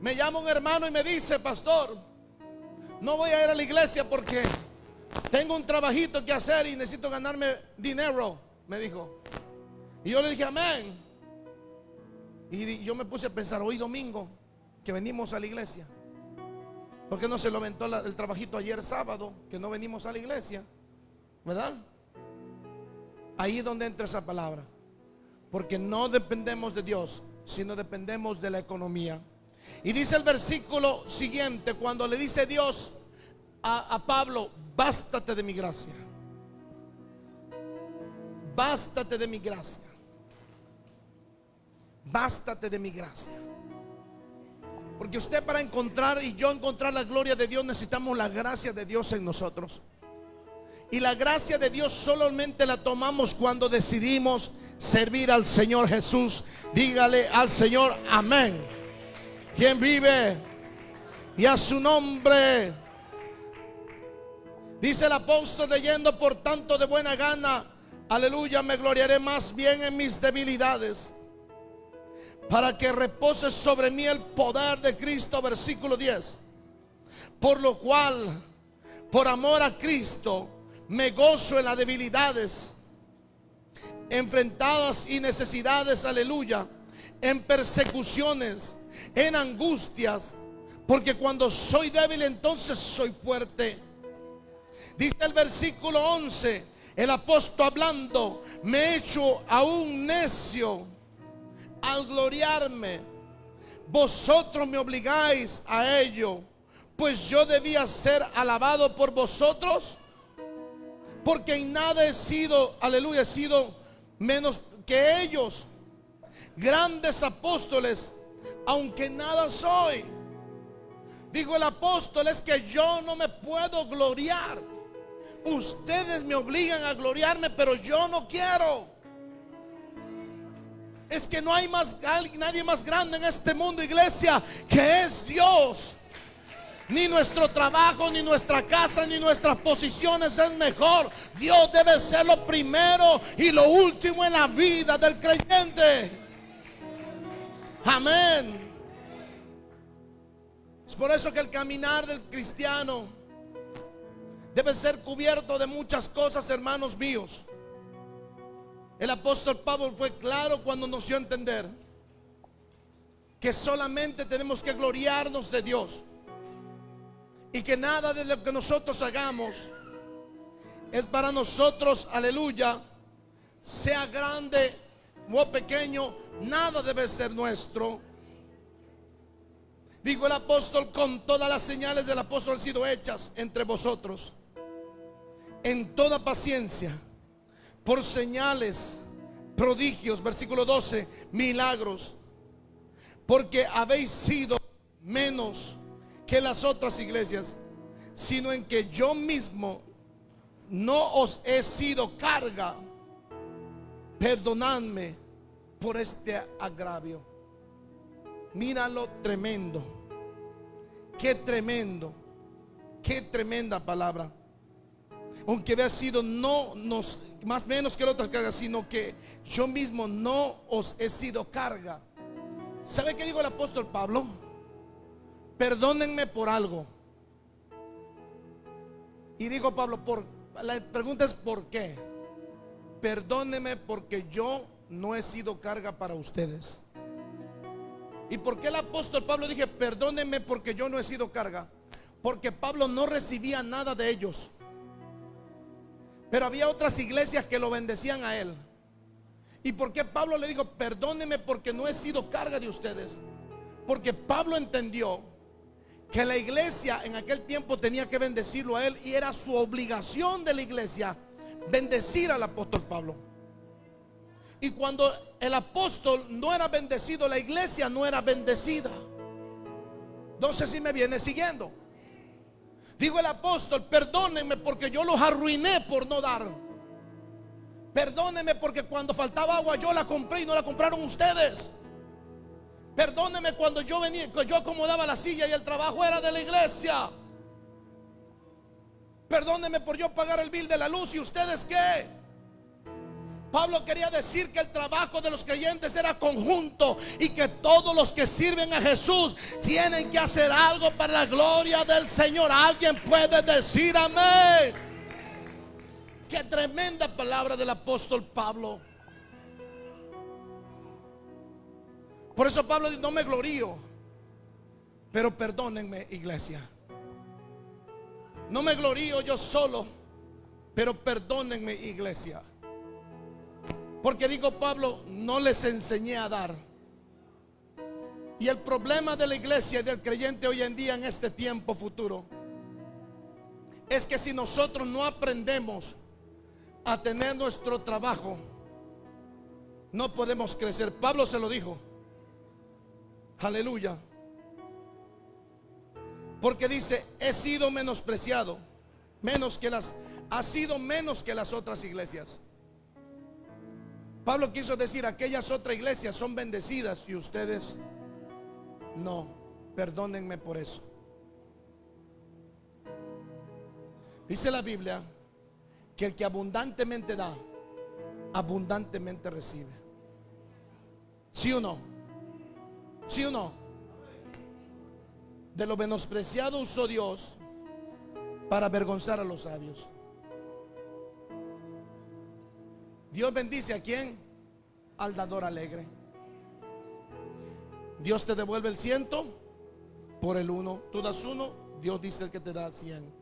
Me llama un hermano y me dice, pastor, no voy a ir a la iglesia porque tengo un trabajito que hacer y necesito ganarme dinero, me dijo. Y yo le dije, amén. Y yo me puse a pensar, hoy domingo que venimos a la iglesia, ¿por qué no se lo aventó el trabajito ayer sábado que no venimos a la iglesia? ¿Verdad? Ahí es donde entra esa palabra. Porque no dependemos de Dios, sino dependemos de la economía. Y dice el versículo siguiente, cuando le dice Dios a Pablo, bástate de mi gracia. Bástate de mi gracia. Bástate de mi gracia. Porque usted, para encontrar y yo encontrar la gloria de Dios, necesitamos la gracia de Dios en nosotros. Y la gracia de Dios solamente la tomamos cuando decidimos servir al Señor Jesús. Dígale al Señor amén. ¿Quién vive? Y a su nombre. Dice el apóstol leyendo, por tanto de buena gana, aleluya, me gloriaré más bien en mis debilidades, para que repose sobre mí el poder de Cristo. Versículo 10. Por lo cual, por amor a Cristo, me gozo en las debilidades, enfrentadas y necesidades, aleluya, en persecuciones, en angustias, porque cuando soy débil entonces soy fuerte. Dice el versículo 11, el apóstol hablando, me he hecho aún necio al gloriarme. Vosotros me obligáis a ello, pues yo debía ser alabado por vosotros, porque en nada he sido, aleluya, he sido menos que ellos, grandes apóstoles, aunque nada soy. Dijo el apóstol, es que yo no me puedo gloriar. Ustedes me obligan a gloriarme, pero yo no quiero. Es que no hay nadie más grande en este mundo, iglesia, que es Dios. Ni nuestro trabajo, ni nuestra casa, ni nuestras posiciones es mejor. Dios debe ser lo primero y lo último en la vida del creyente. Amén. Es por eso que el caminar del cristiano debe ser cubierto de muchas cosas, hermanos míos. El apóstol Pablo fue claro cuando nos dio a entender que solamente tenemos que gloriarnos de Dios, y que nada de lo que nosotros hagamos es para nosotros, aleluya, sea grande o pequeño, nada debe ser nuestro. Dijo el apóstol: con todas las señales del apóstol han sido hechas entre vosotros en toda paciencia, por señales, prodigios, versículo 12, milagros, porque habéis sido menos que las otras iglesias, sino en que yo mismo no os he sido carga. Perdonadme por este agravio. Mira lo tremendo. Qué tremendo. Qué tremenda palabra. Aunque había sido más menos que las otras cargas, sino que yo mismo no os he sido carga. ¿Sabe qué dijo el apóstol Pablo? Perdónenme por algo. Y dijo Pablo, la pregunta es ¿por qué? Perdónenme porque yo no he sido carga para ustedes. ¿Y por qué el apóstol Pablo dije perdónenme porque yo no he sido carga? Porque Pablo no recibía nada de ellos, pero había otras iglesias que lo bendecían a él. ¿Y por qué Pablo le dijo perdónenme porque no he sido carga de ustedes? Porque Pablo entendió que la iglesia en aquel tiempo tenía que bendecirlo a él, y era su obligación de la iglesia bendecir al apóstol Pablo. Y cuando el apóstol no era bendecido, la iglesia no era bendecida. No sé si me viene siguiendo. Digo el apóstol: perdónenme porque yo los arruiné por no dar. Perdónenme porque cuando faltaba agua yo la compré y no la compraron ustedes. Perdóneme cuando yo venía, yo acomodaba la silla y el trabajo era de la iglesia. Perdóneme por yo pagar el bill de la luz, ¿y ustedes qué? Pablo quería decir que el trabajo de los creyentes era conjunto, y que todos los que sirven a Jesús tienen que hacer algo para la gloria del Señor. ¿Alguien puede decir amén? Qué tremenda palabra del apóstol Pablo. Por eso Pablo dice: no me glorío, pero perdónenme, iglesia. No me glorío yo solo, pero perdónenme, iglesia. Porque digo Pablo, no les enseñé a dar. Y el problema de la iglesia y del creyente hoy en día, en este tiempo futuro, es que si nosotros no aprendemos a tener nuestro trabajo, no podemos crecer. Pablo se lo dijo. Aleluya. Porque dice: he sido menospreciado, ha sido menos que las otras iglesias. Pablo quiso decir: aquellas otras iglesias son bendecidas y ustedes no. Perdónenme por eso. Dice la Biblia que el que abundantemente da, abundantemente recibe. ¿Sí o no? ¿Sí o no? De lo menospreciado usó Dios para avergonzar a los sabios. Dios bendice a quién? Al dador alegre. Dios te devuelve el 100 por el 1. Tú das 1, Dios dice el que te da 100.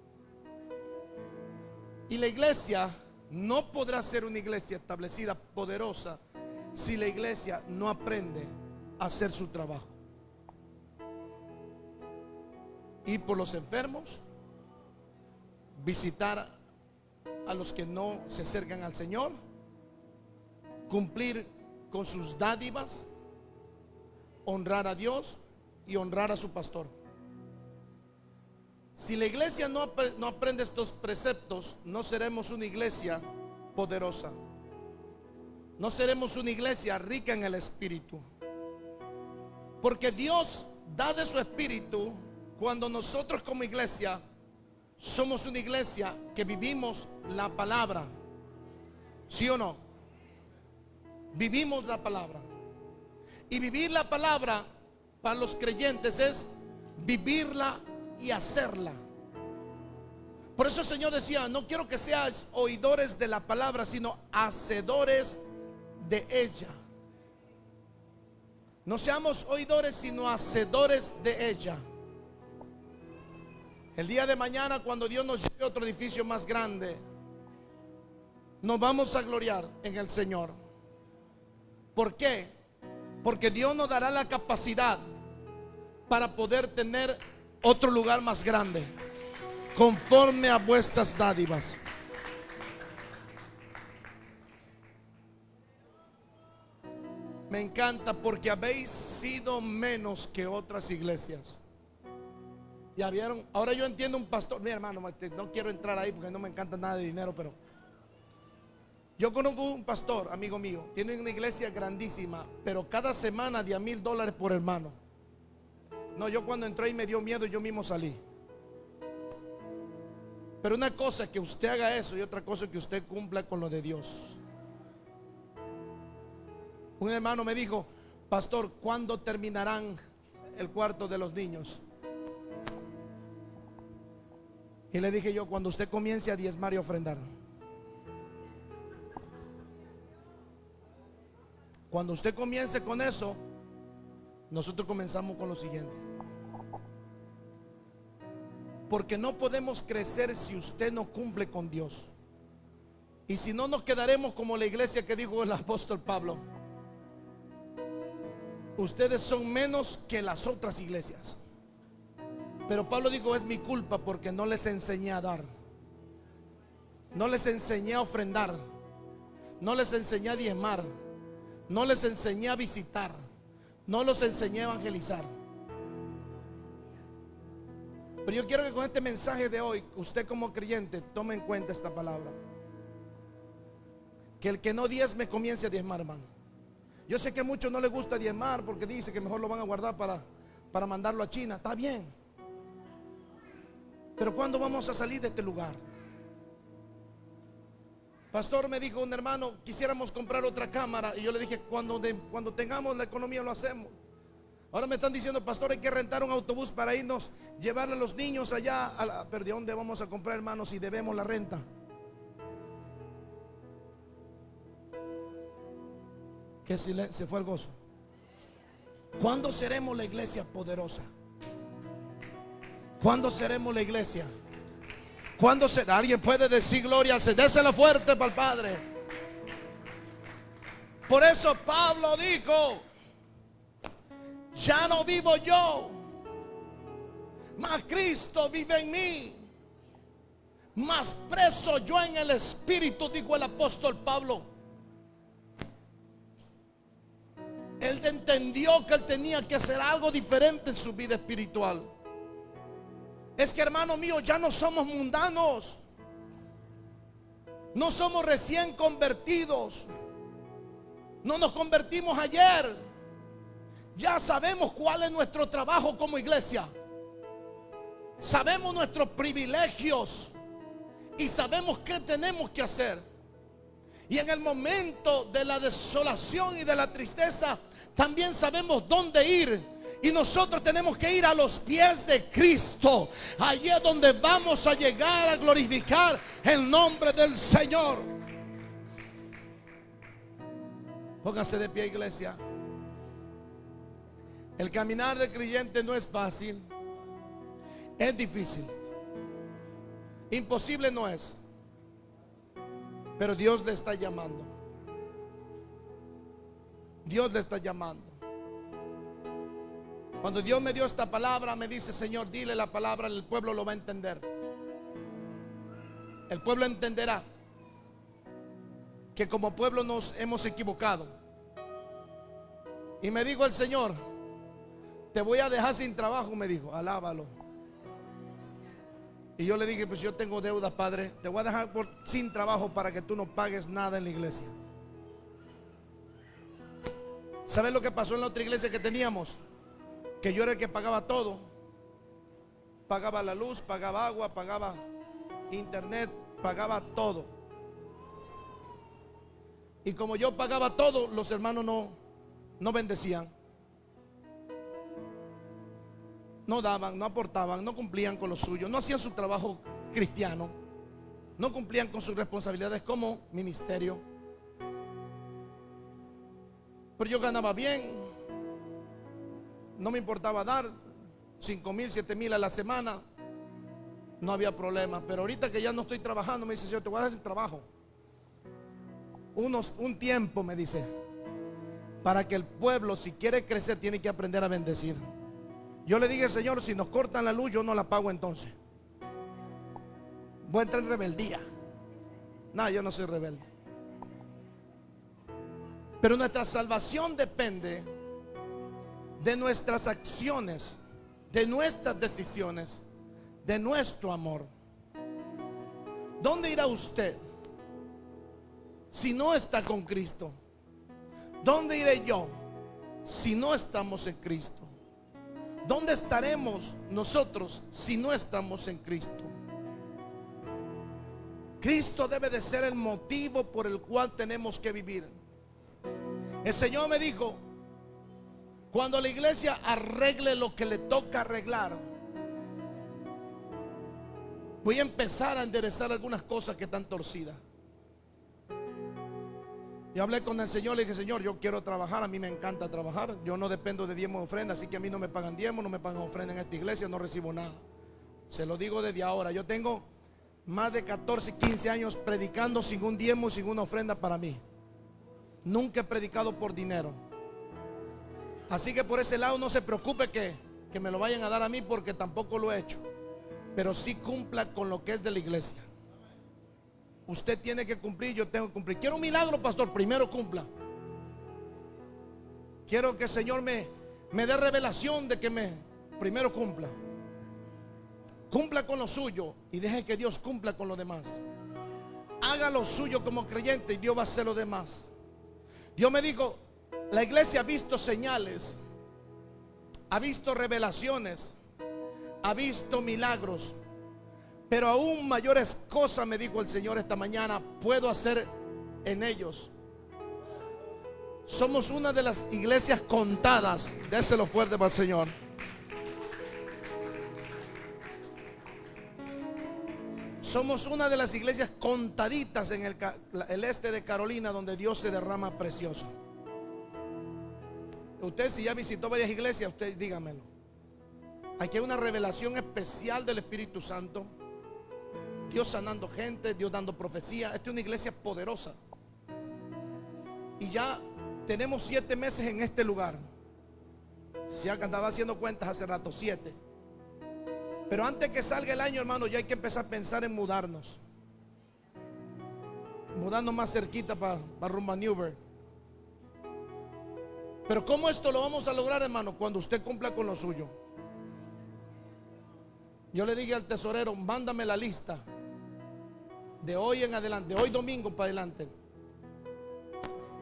Y la iglesia no podrá ser una iglesia establecida, poderosa, si la iglesia no aprende a hacer su trabajo. Ir por los enfermos, visitar a los que no se acercan al Señor, cumplir con sus dádivas, honrar a Dios y honrar a su pastor. Si la iglesia no aprende estos preceptos, no seremos una iglesia poderosa. no seremos una iglesia rica en el espíritu. Porque Dios da de su espíritu cuando nosotros como iglesia somos una iglesia que vivimos la palabra. ¿Sí o no? Vivimos la palabra. Y vivir la palabra para los creyentes es vivirla y hacerla. Por eso el Señor decía: no quiero que seas oidores de la palabra, sino hacedores de ella. No seamos oidores, sino hacedores de ella. El día de mañana, cuando Dios nos lleve a otro edificio más grande, nos vamos a gloriar en el Señor. ¿Por qué? Porque Dios nos dará la capacidad para poder tener otro lugar más grande, conforme a vuestras dádivas. Me encanta porque habéis sido menos que otras iglesias. Ya vieron, ahora yo entiendo un pastor. Mi hermano, no quiero entrar ahí porque no me encanta nada de dinero, pero yo conozco un pastor, amigo mío, tiene una iglesia grandísima, pero cada semana de $1,000 por hermano. No, yo cuando entré y me dio miedo, yo mismo salí. Pero una cosa es que usted haga eso y otra cosa es que usted cumpla con lo de Dios. Un hermano me dijo: pastor, ¿cuándo terminarán el cuarto de los niños? Y le dije yo: cuando usted comience a diezmar y ofrendar. Cuando usted comience con eso, nosotros comenzamos con lo siguiente. Porque no podemos crecer si usted no cumple con Dios. Y si no, nos quedaremos como la iglesia que dijo el apóstol Pablo: ustedes son menos que las otras iglesias. Pero Pablo dijo: es mi culpa porque no les enseñé a dar, no les enseñé a ofrendar, no les enseñé a diezmar, no les enseñé a visitar, no los enseñé a evangelizar. Pero yo quiero que con este mensaje de hoy, usted como creyente tome en cuenta esta palabra: que el que no diezme comience a diezmar, hermano. Yo sé que a muchos no les gusta diezmar porque dice que mejor lo van a guardar para mandarlo a China. Está bien, pero ¿cuándo vamos a salir de este lugar? Pastor, me dijo un hermano, quisiéramos comprar otra cámara. Y yo le dije: cuando tengamos la economía lo hacemos. Ahora me están diciendo: pastor, hay que rentar un autobús para irnos, llevarle a los niños allá pero ¿de dónde vamos a comprar, hermanos, si debemos la renta? Que se fue el gozo. ¿Cuándo seremos la iglesia poderosa? ¿Cuándo seremos la iglesia? ¿Cuándo será? Alguien puede decir gloria al Señor. Désela fuerte para el Padre. Por eso Pablo dijo: ya no vivo yo, mas Cristo vive en mí. Más preso yo en el Espíritu, dijo el apóstol Pablo. Él entendió que él tenía que hacer algo diferente en su vida espiritual. Es que, hermano mío, ya no somos mundanos. No somos recién convertidos. No nos convertimos ayer. Ya sabemos cuál es nuestro trabajo como iglesia. Sabemos nuestros privilegios y sabemos qué tenemos que hacer. Y en el momento de la desolación y de la tristeza, también sabemos dónde ir. Y nosotros tenemos que ir a los pies de Cristo. Allí es donde vamos a llegar a glorificar el nombre del Señor. Póngase de pie, iglesia. El caminar del creyente no es fácil. Es difícil. Imposible no es. Pero Dios le está llamando. Dios le está llamando. Cuando Dios me dio esta palabra, me dice: Señor, dile la palabra, el pueblo lo va a entender. El pueblo entenderá que como pueblo nos hemos equivocado. Y me dijo el Señor: te voy a dejar sin trabajo, me dijo. Alábalo. Y yo le dije: pues yo tengo deudas, Padre. Te voy a dejar sin trabajo para que tú no pagues nada en la iglesia. ¿Sabes lo que pasó en la otra iglesia que teníamos? Que yo era el que pagaba todo. Pagaba la luz, pagaba agua, pagaba internet, pagaba todo. Y como yo pagaba todo, los hermanos no bendecían. No daban, no aportaban, no cumplían con lo suyo, no hacían su trabajo cristiano, no cumplían con sus responsabilidades como ministerio. Pero yo ganaba bien, no me importaba dar 5,000, 7,000 a la semana, no había problema. Pero ahorita que ya no estoy trabajando, me dice: Señor, te voy a dar ese trabajo un tiempo, me dice, para que el pueblo, si quiere crecer, tiene que aprender a bendecir. Yo le dije: Señor, si nos cortan la luz, yo no la pago entonces. Voy a entrar en rebeldía. No, yo no soy rebelde. Pero nuestra salvación depende de nuestras acciones, de nuestras decisiones, de nuestro amor. ¿Dónde irá usted si no está con Cristo? ¿Dónde iré yo si no estamos en Cristo? ¿Dónde estaremos nosotros si no estamos en Cristo? Cristo debe de ser el motivo por el cual tenemos que vivir. El Señor me dijo: cuando la iglesia arregle lo que le toca arreglar, voy a empezar a enderezar algunas cosas que están torcidas. Yo hablé con el Señor, le dije: Señor, yo quiero trabajar, a mí me encanta trabajar, yo no dependo de diezmo de ofrenda, así que a mí no me pagan diezmo, no me pagan ofrenda en esta iglesia, no recibo nada. Se lo digo desde ahora. Yo tengo más de 14, 15 años predicando sin un diezmo, sin una ofrenda para mí. Nunca he predicado por dinero. Así que por ese lado no se preocupe que me lo vayan a dar a mí, porque tampoco lo he hecho. Pero sí cumpla con lo que es de la iglesia. Usted tiene que cumplir, yo tengo que cumplir. Quiero un milagro, pastor, primero cumpla. Quiero que el Señor me dé revelación de que primero cumpla. Cumpla con lo suyo y deje que Dios cumpla con lo demás. Haga lo suyo como creyente y Dios va a hacer lo demás. Dios me dijo: la iglesia ha visto señales, ha visto revelaciones, ha visto milagros, pero aún mayores cosas, me dijo el Señor esta mañana, puedo hacer en ellos. Somos una de las iglesias contadas. Déselo fuerte para el Señor. Somos una de las iglesias contaditas en el este de Carolina, donde Dios se derrama precioso. Usted, si ya visitó varias iglesias, usted dígamelo. Aquí hay una revelación especial del Espíritu Santo. Dios sanando gente, Dios dando profecía. Esta es una iglesia poderosa. Y ya tenemos 7 meses en este lugar. Ya andaba haciendo cuentas hace rato, 7. Pero antes que salga el año, hermano, ya hay que empezar a pensar en mudarnos. Mudarnos más cerquita para rumbo a Newberg. Pero ¿cómo esto lo vamos a lograr, hermano? Cuando usted cumpla con lo suyo. Yo le dije al tesorero: mándame la lista de hoy en adelante, de hoy domingo para adelante.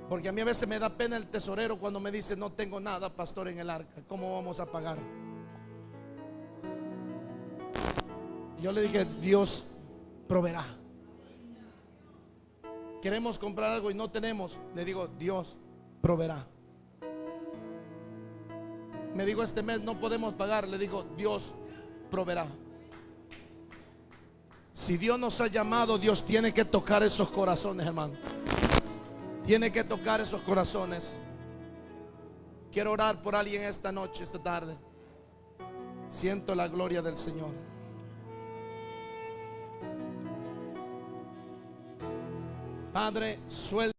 Porque a mí a veces me da pena el tesorero cuando me dice: no tengo nada, pastor, en el arca. ¿Cómo vamos a pagar? Yo le dije: Dios proveerá. Queremos comprar algo y no tenemos. Le digo: Dios proveerá. Me digo: este mes no podemos pagar. Le digo: Dios proveerá. Si Dios nos ha llamado, Dios tiene que tocar esos corazones, hermano. Tiene que tocar esos corazones. Quiero orar por alguien esta noche, esta tarde. Siento la gloria del Señor. Padre, suelta.